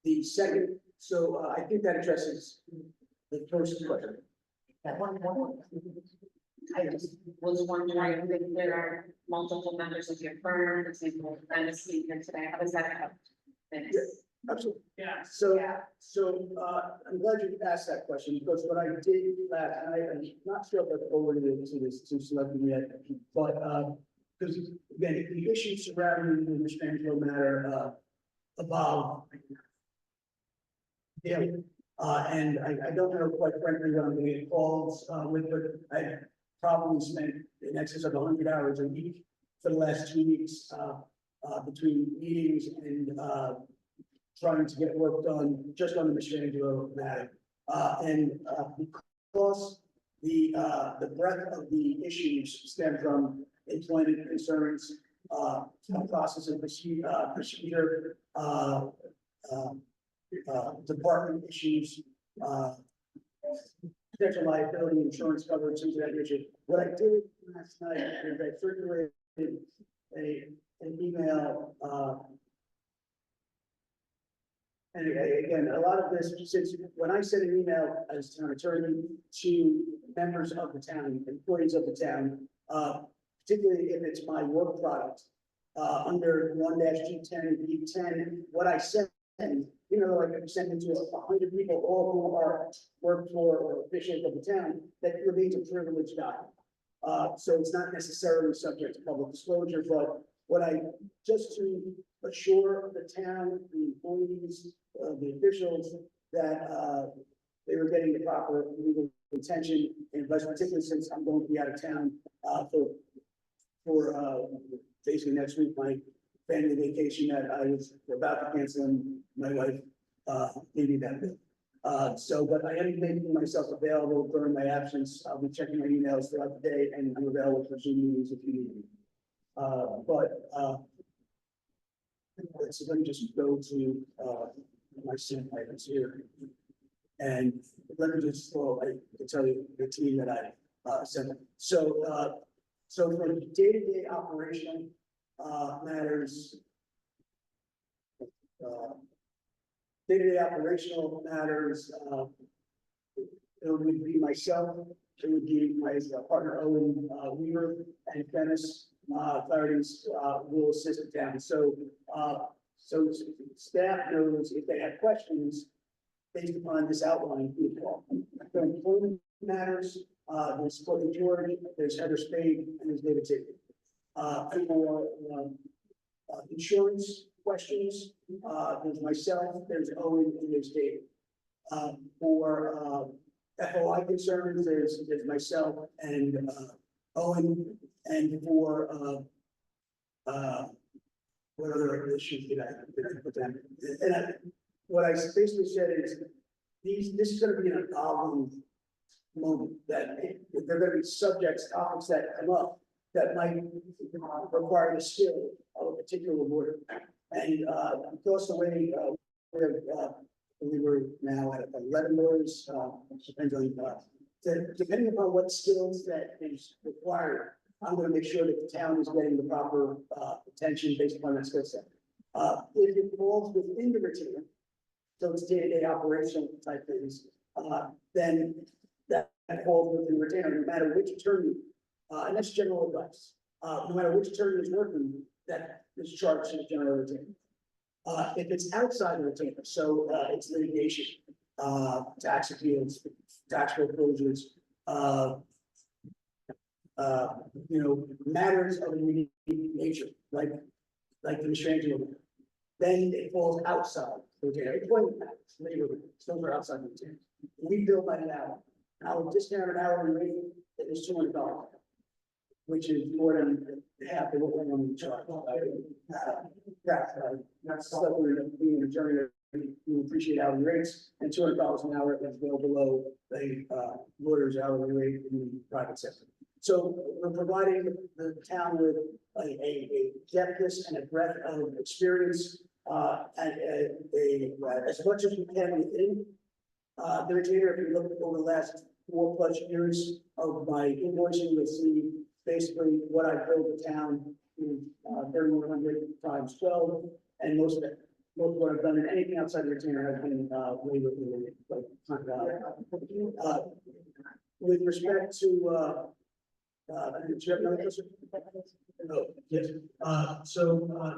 the second, so I think that addresses the first question. That one. I just was wondering if there are multiple members of your firm, for example, I'm a speaker today, how does that help? Thanks. Absolutely. Yeah. So, I'm glad you asked that question, because what I did last night, I'm not sure if I've forwarded it to this, to Selectmen yet, but, because again, the issues surrounding the restraint matter, evolve. Yeah, and I don't know, quite frankly, what I'm gonna get calls, with, but I probably spent in excess of 100 hours a week for the last 2 weeks, between meetings and, trying to get work done just on the restraining matter. Because the breadth of the issues stem from employment concerns, process and procedure, department issues, potential liability, insurance coverage, things of that nature. What I did last night is I circulated an email, and again, a lot of this, since when I send an email as town attorney to members of the town, employees of the town, particularly if it's my work product, under 1-G10, B10, what I send, like I'm sending to 100 people, all who are work for or officials of the town, that remains a privileged document. So it's not necessarily subject to public disclosure, but what I, just to assure the town, the employees, the officials, that they were getting the proper legal attention, and particularly since I'm going to be out of town for basically next week, my family vacation that I was about to cancel, and my wife gave me that bill. So, but I am making myself available during my absence. I'll be checking my emails throughout the day, and I'm available for Zoom meetings if you need me. So let me just go to my sent items here. And let me just, well, I can tell you the team that I sent. So, so for day-to-day operational matters, day-to-day operational matters, it would be myself, it would be my partner Owen Weaver, and Dennis Clarity's will assist the town. So, so staff knows if they have questions based upon this outline. For employment matters, there's Courtney George, there's Heather Spade, and there's David Tigger. For insurance questions, there's myself, there's Owen, and there's David. For FOI concerns, there's myself and Owen, and for what other issues did I put down? And what I basically said is this is going to be an evolving moment, that there are going to be subjects, topics that come up that might require the skill of a particular lawyer. And because the way we were now at 11 lawyers, depends on depending upon what skills that is required, I'm going to make sure that the town is getting the proper attention based upon that skill set. If it falls within the retainer, so it's day-to-day operational type things, then that falls within the retainer, no matter which attorney, and that's general advice. No matter which attorney is working, that is charged to the general retainer. If it's outside the retainer, so it's litigation, tax appeals, tax foreclosures, matters of a unique nature, like the restraining order, then it falls outside the retainer. Employment matters, labor matters, those are outside the retainer. We build that out our discounted hourly rate is $200, which is more than half of what we're going to charge. That's stuff we're being attorney, we appreciate hourly rates, and $200 an hour is well below the lawyer's hourly rate in the private sector. So we're providing the town with a depthness and a breadth of experience, as much as we can within the retainer. If you look over the last 4+ years of my invoicing, you'll see basically what I billed the town in 3,100 times 12, and most of what I've done in anything outside the retainer has been way within like with respect to do you have another question? No, yes.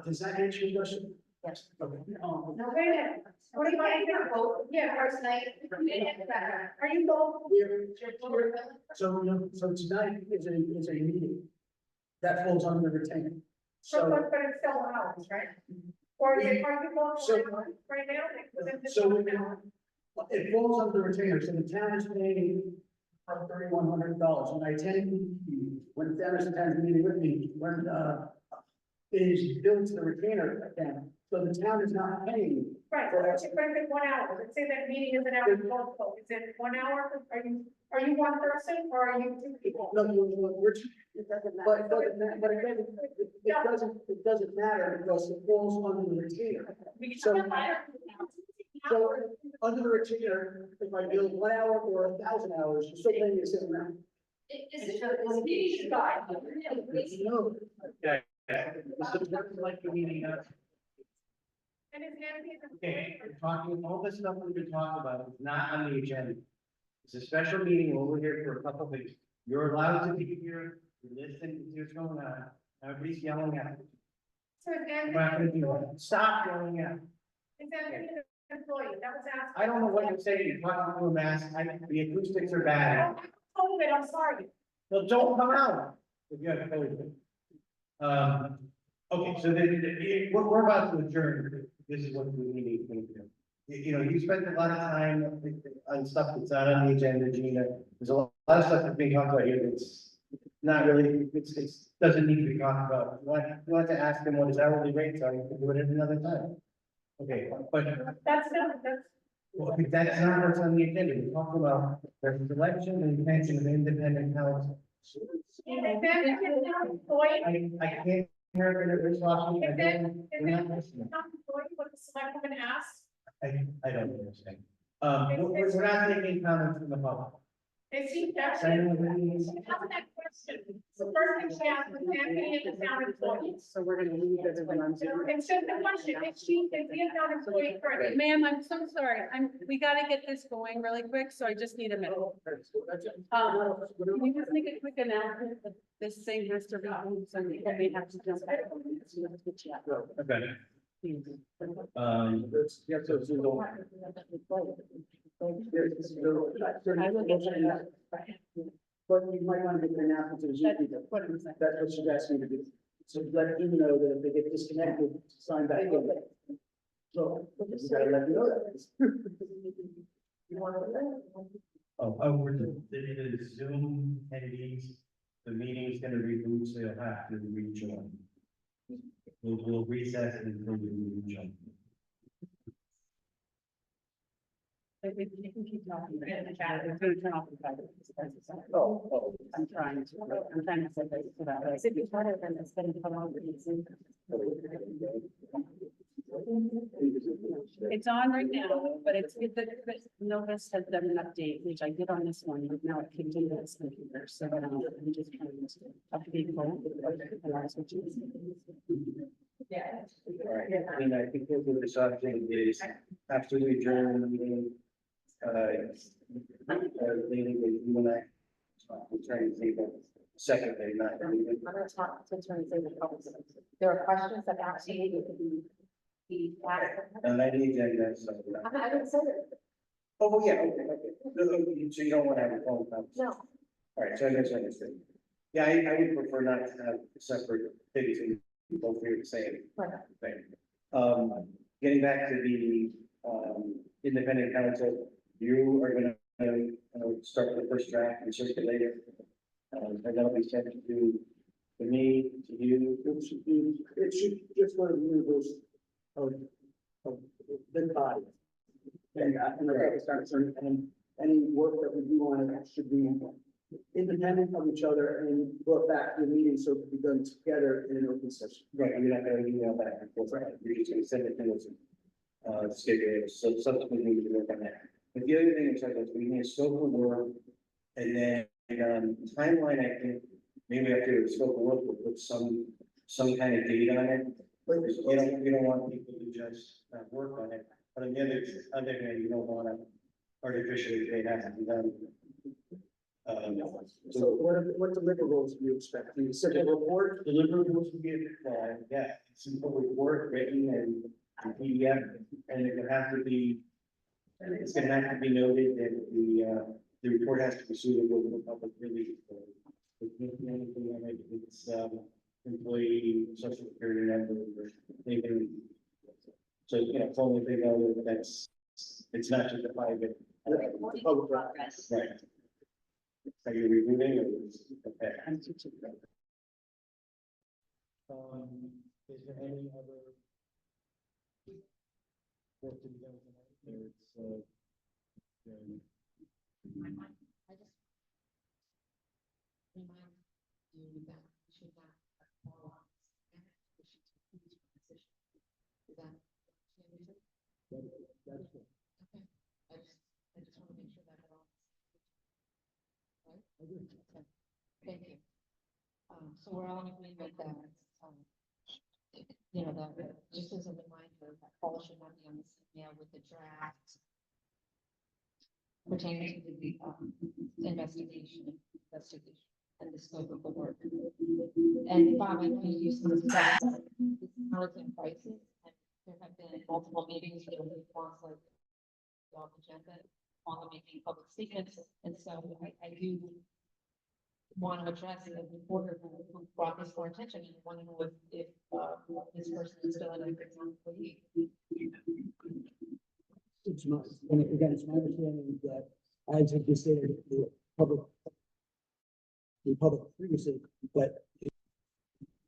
Does that answer your question? Yes. Okay. No, wait a minute. What are you going to vote? Yeah, first night. Are you both? So tonight is a meeting that falls under retainer. So, But it's still hours, right? Or is it, are you both So- right now? Within the- so it falls under retainer, so the town is paying $3,100. When I attend, when Dennis attends the meeting with me, when it is billed to the retainer account, so the town is not paying. Right, so it's 1 hour. Let's say that meeting is an hour, both folks. Is it 1 hour? Are you one person or are you 2 people? No, we're, but again, it doesn't matter because it falls under the retainer. So, so under the retainer, if I bill 1 hour or 1,000 hours, you're still paying the same amount. No. Yeah. This is like the meeting, And is Nancy? okay, we're talking, all this stuff we've been talking about is not on the agenda. It's a special meeting, we're here for a couple of things. You're allowed to be here, listen to what's going on, everybody's yelling at you. So is I'm not gonna Nancy? do that. Stop yelling at me. Is Nancy an employee? That was asked. I don't know what you're saying, you're talking to a mask, the acoustics are bad. Oh, COVID, I'm sorry. Well, don't come out if you have COVID. Okay, so we're about to adjourn. This is what we need to do. You know, you spent a lot of time on stuff that's not on the agenda, Gina. There's a lot of stuff that's being talked about here that's not really, it's doesn't need to be talked about. You want to ask them what his hourly rates are, you can do it at another time. Okay, but That's not, that's. well, if that's not what's on the agenda. We're talking about the selection and retention of independent counsel. Is Nancy an employee? I can't hear it, it's talking, Is that, we're not not listening. employee what the selectman asked? I don't understand. We're not taking comments from the public. Is he actually? How's that question? The first thing she asked was Nancy is a town employee. So we're gonna leave everyone on Zoom. It's just a question. Is he a town employee currently? Ma'am, I'm so sorry. We gotta get this going really quick, so I just need a minute. Can you just make a quick announcement that this thing has to be moved, so we may have to jump back. Okay. I will get you. But you might want to get an announcement to the Zoom people. That's what she's asking me to do. So let them know that if they get disconnected, sign back in. So, you gotta let them know that. We're the Zoom attendees, the meeting is gonna reboot, so you'll have to rejoin. We'll recess and then we'll rejoin. You can keep talking. It's gonna turn off the camera. I'm trying to say this about it. It'd be better than it's been put on the Zoom. It's on right now, but it's, Novus has done an update, which I did on this one, but now it came to this computer, so now I'm just trying to update both. Yeah. All right, and I think what we're deciding is after we adjourn the meeting, meeting with you and I, we're trying to think of second day, not. I'm gonna talk to attorneys in the public. There are questions that actually need to be asked. And I need agenda, so. I didn't say that. Oh, yeah, okay. So you don't want to have a phone conference? No. All right, so I misunderstood. Yeah, I would prefer not to have separate things and both here the same thing. Getting back to the, independent counsel, you are gonna start the first draft and circulate it. And that'll be sent to me, to you. It should just go to the universe of the body. And any work that we do on it should be independent of each other and brought back to the meeting so it can be done together in an open session. Right, you're not gonna email back and forth, right? You're just gonna send it to us. Schedule, so subsequently we can work on that. But the other thing is like, we need a scope of work, and then, timeline, I think, maybe after the scope of work, we'll put some kind of date on it. Because you don't want people to just work on it, but on the other hand, you don't wanna artificially, it has to be done. So what deliverables do you expect? Do you send a report? Deliverables will be, yeah, simple report written and PDF, and it would have to be, it's gonna have to be noted that the report has to be suitable for public release. It can't be anything on it, it's, employee, social security number, or anything. So, as long as they know that it's not just a private. Public record. Right. Are you reviewing or? Okay. Is there any other? Work to be done tonight, or it's, I just remind you that we should not follow up. We should take each position. Is that? That's good. Okay, I just want to make sure that we're all. Right? Okay. Thank you. So we're all in agreement that, just as a reminder, that Paul should not be on this email with the draft pertaining to the, investigation, and the scope of the work. And Bob, I know you used to discuss housing prices, and there have been multiple meetings where we want like on the agenda on making public statements, and so I do want to address the reporter who brought this to our attention and want to know if this person is still an active employee. It's not, and again, it's my understanding that as of this day, the public previously, but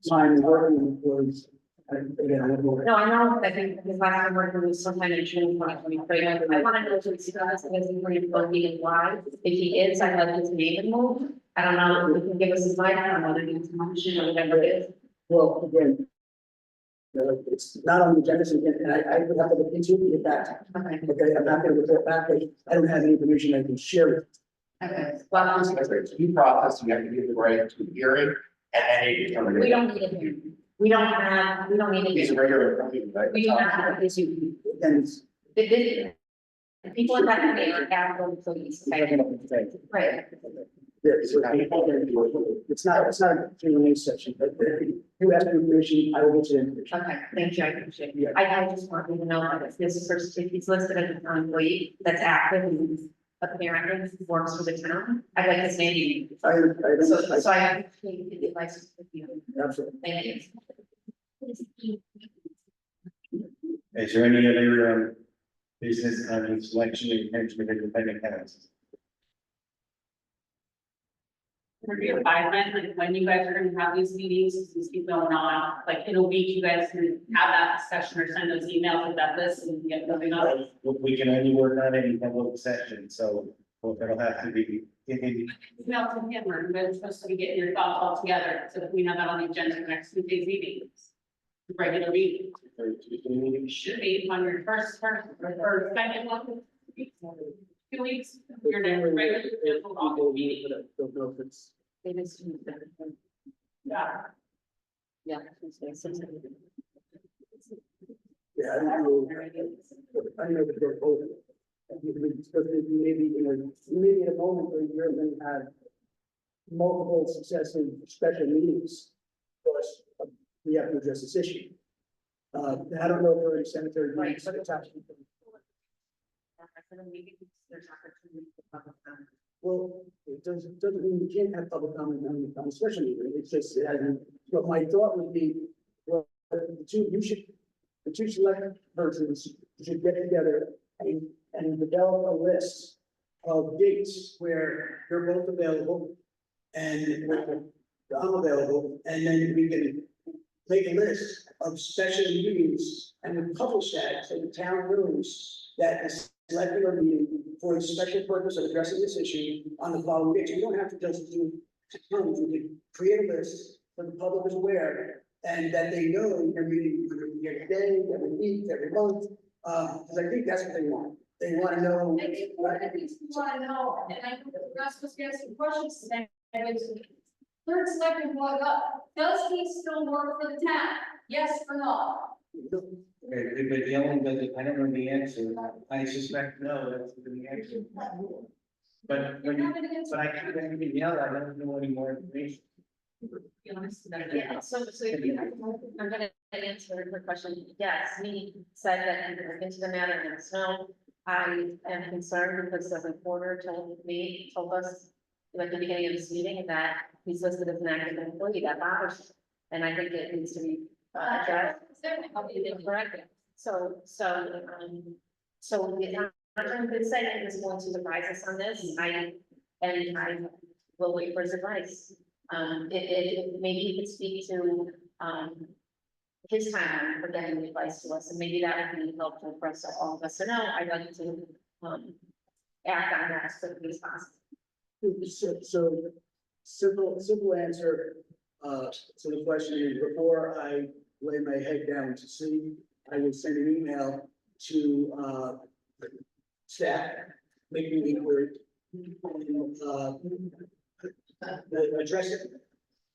time working was, again, I don't know. No, I know, I think his last time working was sometime in June 2023. I want to know if it's because he is employee and why. If he is, I'd like his name and move. I don't know if he can give us his line on whether he's mentioned or whatever it is. Well, again, it's not on the agenda, so again, and I would have to look into it, and get back. Okay. Okay, I'm not gonna report back, I don't have any information I can share. Okay. Well, It's a due process, you have to give the right to hearing, and then you determine. we don't need a hearing. We don't need a He's a hearing. regular employee, right? We do not have a issue. And it's. The people in that committee are capital employees. Right. It's not a Q&A session, but if you have information, I will get you information. Okay, thank you, I appreciate Yeah. it. I just want you to know that if this person, if he's listed as a town employee that's active and apparently works for the town, I'd like his name. I don't. So I can get the license with you. Absolutely. Thank you. Is there any other, business on the selection and retention of independent candidates? For your advisement, like when you guys are gonna have these meetings, these keep going on, like in a week, you guys can have that discussion or send those emails with that list and get moving on. We can only work on it in public session, so it'll have to be. Email to him, or you guys are supposed to be getting your thoughts all together, so that we have that on the agenda for next Tuesday's meeting. Regular meeting, should be on your first or second one. 2 weeks, your next regular scheduled August meeting. Don't know if it's. It is. Yeah. Yeah. Yeah, I don't know. I know that they're both. Maybe in a moment where you're going to have multiple successive special meetings. Of course, we have to address this issue. I don't know if there are any cemetery. Right, meetings but it's attached. For the meeting, there's opportunity for public comment. Well, it doesn't mean you can't have public comment on a special meeting. It's just, but my thought would be, well, the two select persons should get together and develop a list of dates where they're both available and when I'm available, and then we can make a list of special meetings and we publish that so the town knows that the select board meeting for the special purpose of addressing this issue on the following dates. You don't have to just do terms, we can create a list so the public is aware and that they know they're meeting every day, every week, every month. Because I think that's what they want. They want to know. I think one of the things we want to know, and I know that we're not supposed to ask some questions today, and it's third selectman brought up, does he still work for the town? Yes or no? We've been yelling, but I don't know the answer. I suspect no, that's the answer. But when you, but I can't even yell, I don't know any more information. Yeah, so if you, I'm gonna answer her question. Yes, he said that he looked into the matter and it's no. I am concerned because the reporter told us at the beginning of this meeting that he's listed as an active employee. That bothers him. And I think it needs to be addressed. Correct. So the attorney did say that he was going to advise us on this. I will wait for his advice. Maybe he could speak to, his timeline for getting advice to us, and maybe that would be helpful for us, all of us to know. I'd like to, act on that as quickly as possible. So simple answer to the question is, before I lay my head down to sleep, I will send an email to staff, making the inquiry. Address it.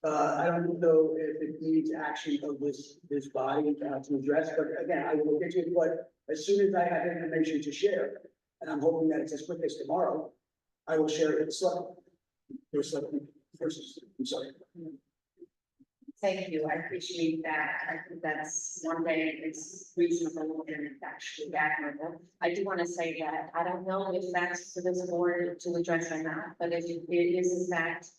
I don't know if it needs action of this body to address, but again, I will get to it, but as soon as I have information to share, and I'm hoping that it's as quick as tomorrow, I will share it with I'm sorry. Thank you. I appreciate that. I think that's one way it's reasonable and actually admirable. I do want to say that I don't know if that's for this board to address or not, but if it is in fact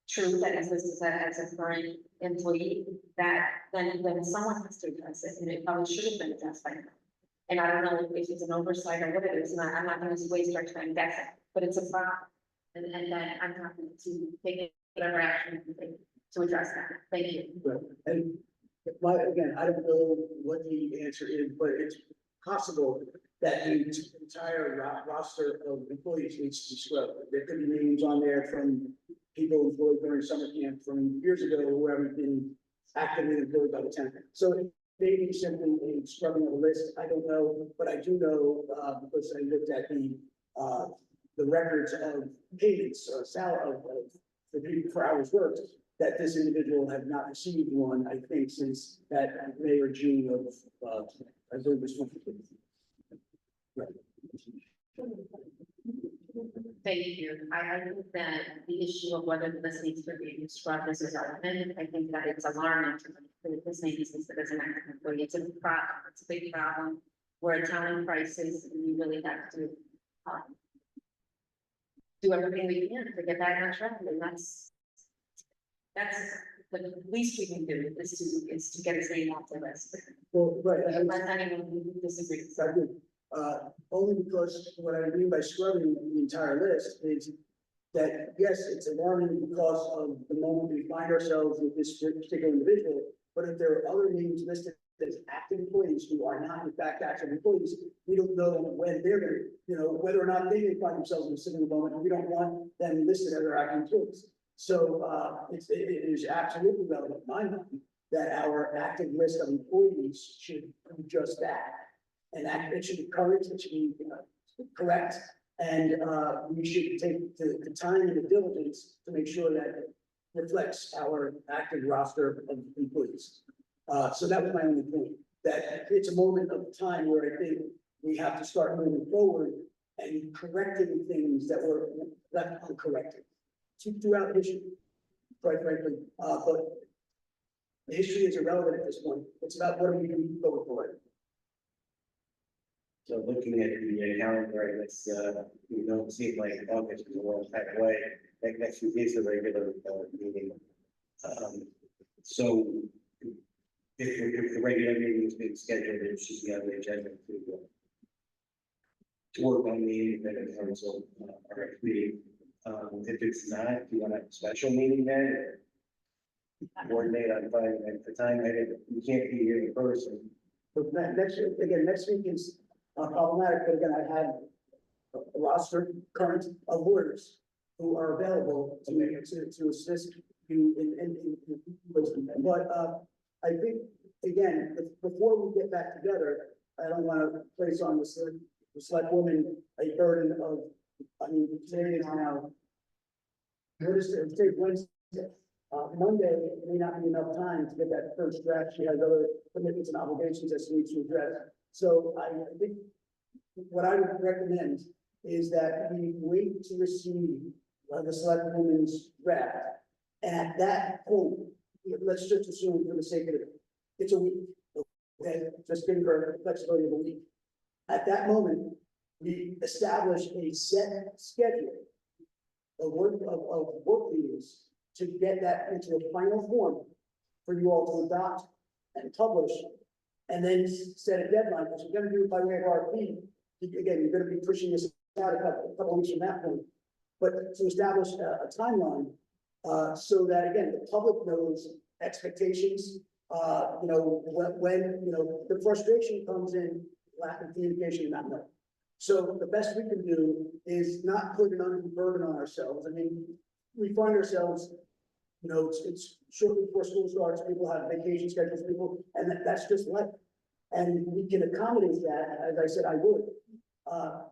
true that as this is as a current employee, that then someone has to address it, and it probably should have been addressed by now. And I don't know if it's an oversight or what it is, and I'm not going to waste our time guessing, but it's a problem. And then I'm happy to take whatever action to address that. Thank you. Right. And again, I don't know what the answer is, but it's possible that the entire roster of employees needs to be scrubbed. There could be names on there from people employed during summer camp from years ago who haven't been actively employed by the town. So it may be simply a scrubbing of a list. I don't know, but I do know, because I looked at the records of payments, salary of the people for hours worked, that this individual had not received one, I think, since that May or June of, I believe this one. Right. Thank you. I think that the issue of whether this needs to be scrubbed is irrelevant. I think that it's alarming to this needs to be listed as an active employee. It's a problem. It's a big problem. We're a town in crisis, and we really have to do everything we can to get back on track, and that's the least we can do is to get his name off the list. Well, right. Unless anyone disagrees. I do. Only because what I mean by scrubbing the entire list is that, yes, it's alarming because of the moment we find ourselves with this particular individual, but if there are other names listed as active employees who are not in fact active employees, we don't know when they're going to, whether or not they may find themselves in a similar moment, and we don't want them listed as their active employees. So it is absolutely relevant in my mind that our active list of employees should do just that. And it should be current, it should be correct, and we should take the time and the diligence to make sure that it reflects our active roster of employees. So that was my only point, that it's a moment of time where I think we have to start moving forward and correcting things that were left uncorrected throughout history, quite frankly. But the history is irrelevant at this point. It's about what do we do going forward. So looking at the calendar, it's, we don't seem like August is a long time away. Like next week is a regular meeting. So if the regular meeting is being scheduled, it should be on the agenda to to work on the independent council, RFP. If it's not, do you want to have a special meeting then? Coordinate on finding at the time, we can't be here in person. But next week is problematic, but again, I have a roster current of lawyers who are available to assist you but, I think, again, before we get back together, I don't want to place on the select woman a burden of, I mean, today is now. Today Wednesday, Monday may not be enough time to get that first draft. She has other commitments and obligations that she needs to address. So I think what I would recommend is that we wait to receive the select woman's draft. At that point, let's just assume for the sake of it, it's a week. Okay, just give her flexibility of a week. At that moment, we establish a set schedule of work meetings to get that into a final form for you all to adopt and publish, and then set a deadline, because you're gonna do it by way of RFP. Again, you're gonna be pushing this out a couple weeks from that point. But to establish a timeline, so that, again, the public knows expectations, you know, when, you know, the frustration comes in, lack of communication, not knowing. So the best we can do is not put an undue burden on ourselves. I mean, we find ourselves, you know, it's shortly before school starts, people have vacation schedules, and that's just life. And we can accommodate that, as I said, I would.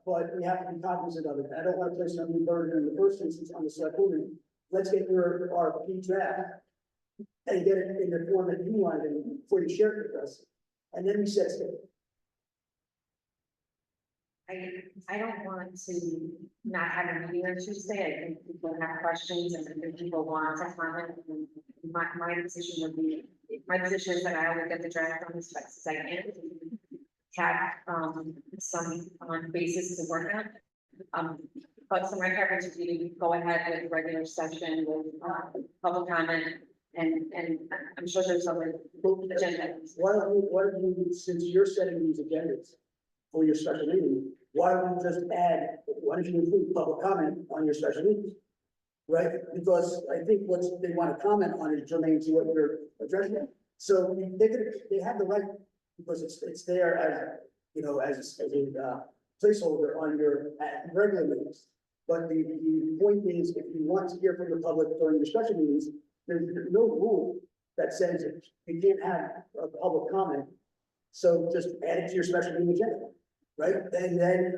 But we have to be cognizant of it. I don't want to place an undue burden in the first instance on the select woman. Let's get your RFP draft and get it in the form that you want it in before you share it with us. And then we set a schedule. I don't want to not have a meeting on Tuesday. I think people have questions and if people want to comment. And my position would be, my position is that I will get the draft on as fast as I can. Have some basis to work on. But so my preference would be to go ahead with the regular session with public comment, and I'm sure there's other agendas. Why don't you, since you're setting these agendas for your special meeting, why don't you just add, why don't you include public comment on your special meetings? Right, because I think what they want to comment on is germane to what you're addressing. So they have the right, because it's there as, you know, as a placeholder on your regular meetings. But the point is, if you want to hear from the public during your special meetings, there's no rule that says you can't have a public comment. So just add it to your special meeting agenda, right? And then,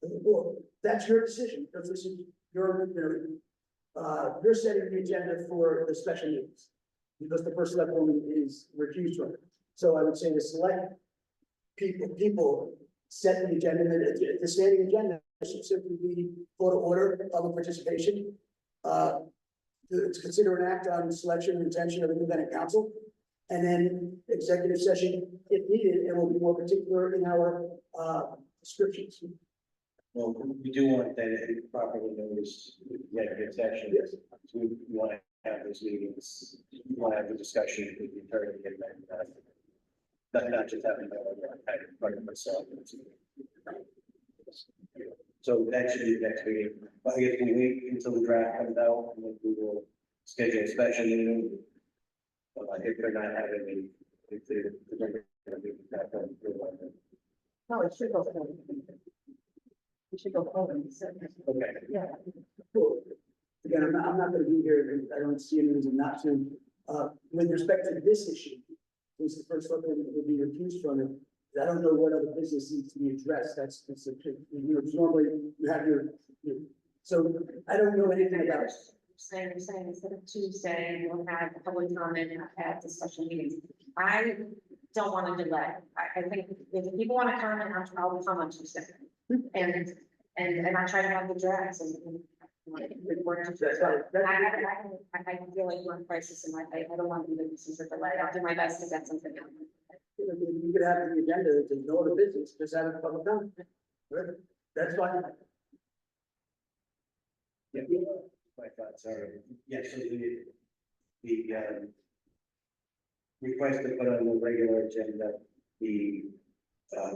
well, that's your decision, because this is your, you're setting the agenda for the special meetings, because the first select woman is recused from it. So I would say the select people set the agenda, the standing agenda should simply be for the order, public participation. To consider an act on selection and retention of independent counsel. And then executive session, if needed, and will be more particular in our descriptions. Well, we do want that it properly noticed executive session. Yes. So we want to have those meetings, we want to have the discussion with the attorney and that, not just having that in front of myself. So that should be the next meeting. But I guess we wait until the draft comes out and then we will schedule a special meeting. If they're not having any, if they're No, it should go forward. It should go forward. okay. Yeah. Cool. Again, I'm not gonna be here, I don't see any reason not to. With respect to this issue, since the first one would be refused from it, I don't know what other business needs to be addressed. That's normally you have your, so I don't know anything about it. Saying instead of Tuesday, we'll have public comment at the special meetings. I don't want to delay. I think if people want to comment, I'll come on Tuesday. And I try to have the drafts and work. That's right. I feel like we're in crisis in my life. I don't want to do this as a delay. I'll do my best to get something out. You could have the agenda to no other business, just have a public comment. Right? That's fine. Yeah, my thoughts are, yes, so the request to put on the regular agenda, the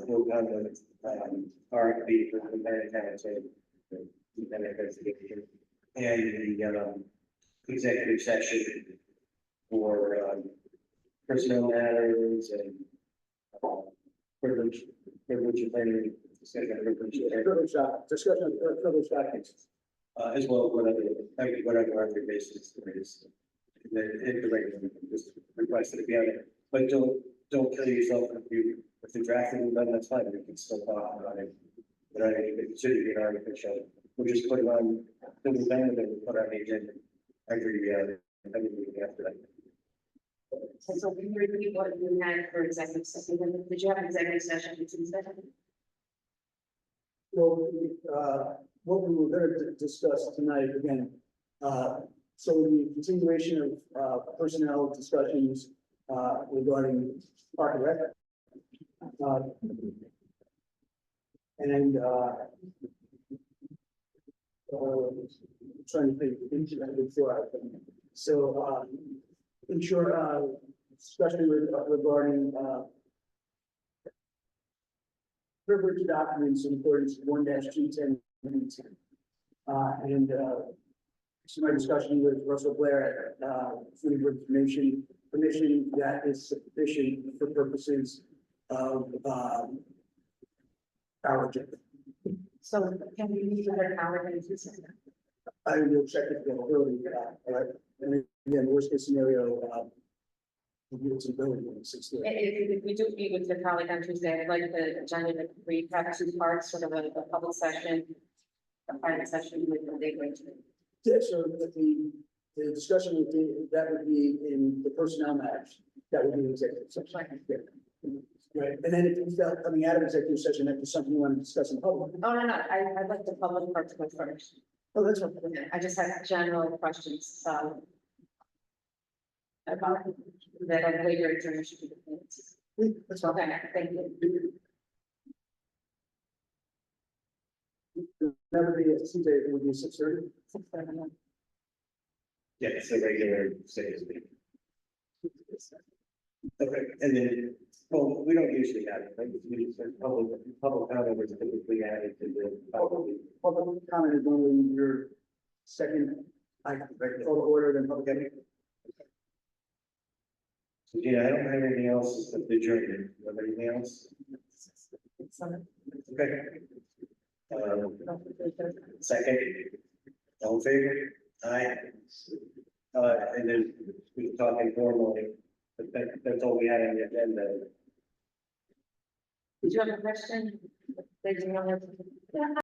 full conduct RFP for the Bethany Township. And the, executive session for, personnel matters and, privilege of planning, discussion of privilege documents. As well as whatever other basis there is. If the regular, just request it to be on it, but don't kill yourself if the drafting is done, that's fine, we can still talk about it. But I think it should be an artificial, we'll just put it on, then we'll put it on the agenda. Every after that. So can you repeat what you had for executive session? Did you have an executive session on Tuesday? Well, what we were going to discuss tonight, again, so the continuation of personnel discussions regarding Park and Rec. And trying to think into that before I can. So, ensure, especially regarding privilege documents in accordance with 1-210. And some of my discussion with Russell Blair at Freedom of Information Commission that is sufficient for purposes of our agenda. So can we use that power in I will check the availability, all right, and again, worst case scenario, we'll get some ability in 6 days. If we do meet with your colleague on Tuesday, I'd like the agenda to have 2 parts, sort of a public session, a private session with the legal. Yeah, so the discussion would be, that would be in the personnel matters, that would be executive session. Yeah. Right, and then if you felt coming out of executive session, that was something you want to discuss in public. Oh, no, I'd like the public part to go first. Oh, that's what. I just have general questions, about that I later information to the points. That's fine. Okay, thank you. That would be, Tuesday, it would be 6:30. Yeah, it's a regular sales meeting. Okay, and then, well, we don't usually have it, like, we just have public comment is typically added to the. Public comment is only your second, call to order, then public comment. So, yeah, I don't have anything else, but the journey, you have anything else? Okay. Second, all in favor? Aye. And then we can talk informally, but that's all we had on the agenda. Did you have a question? Did you know?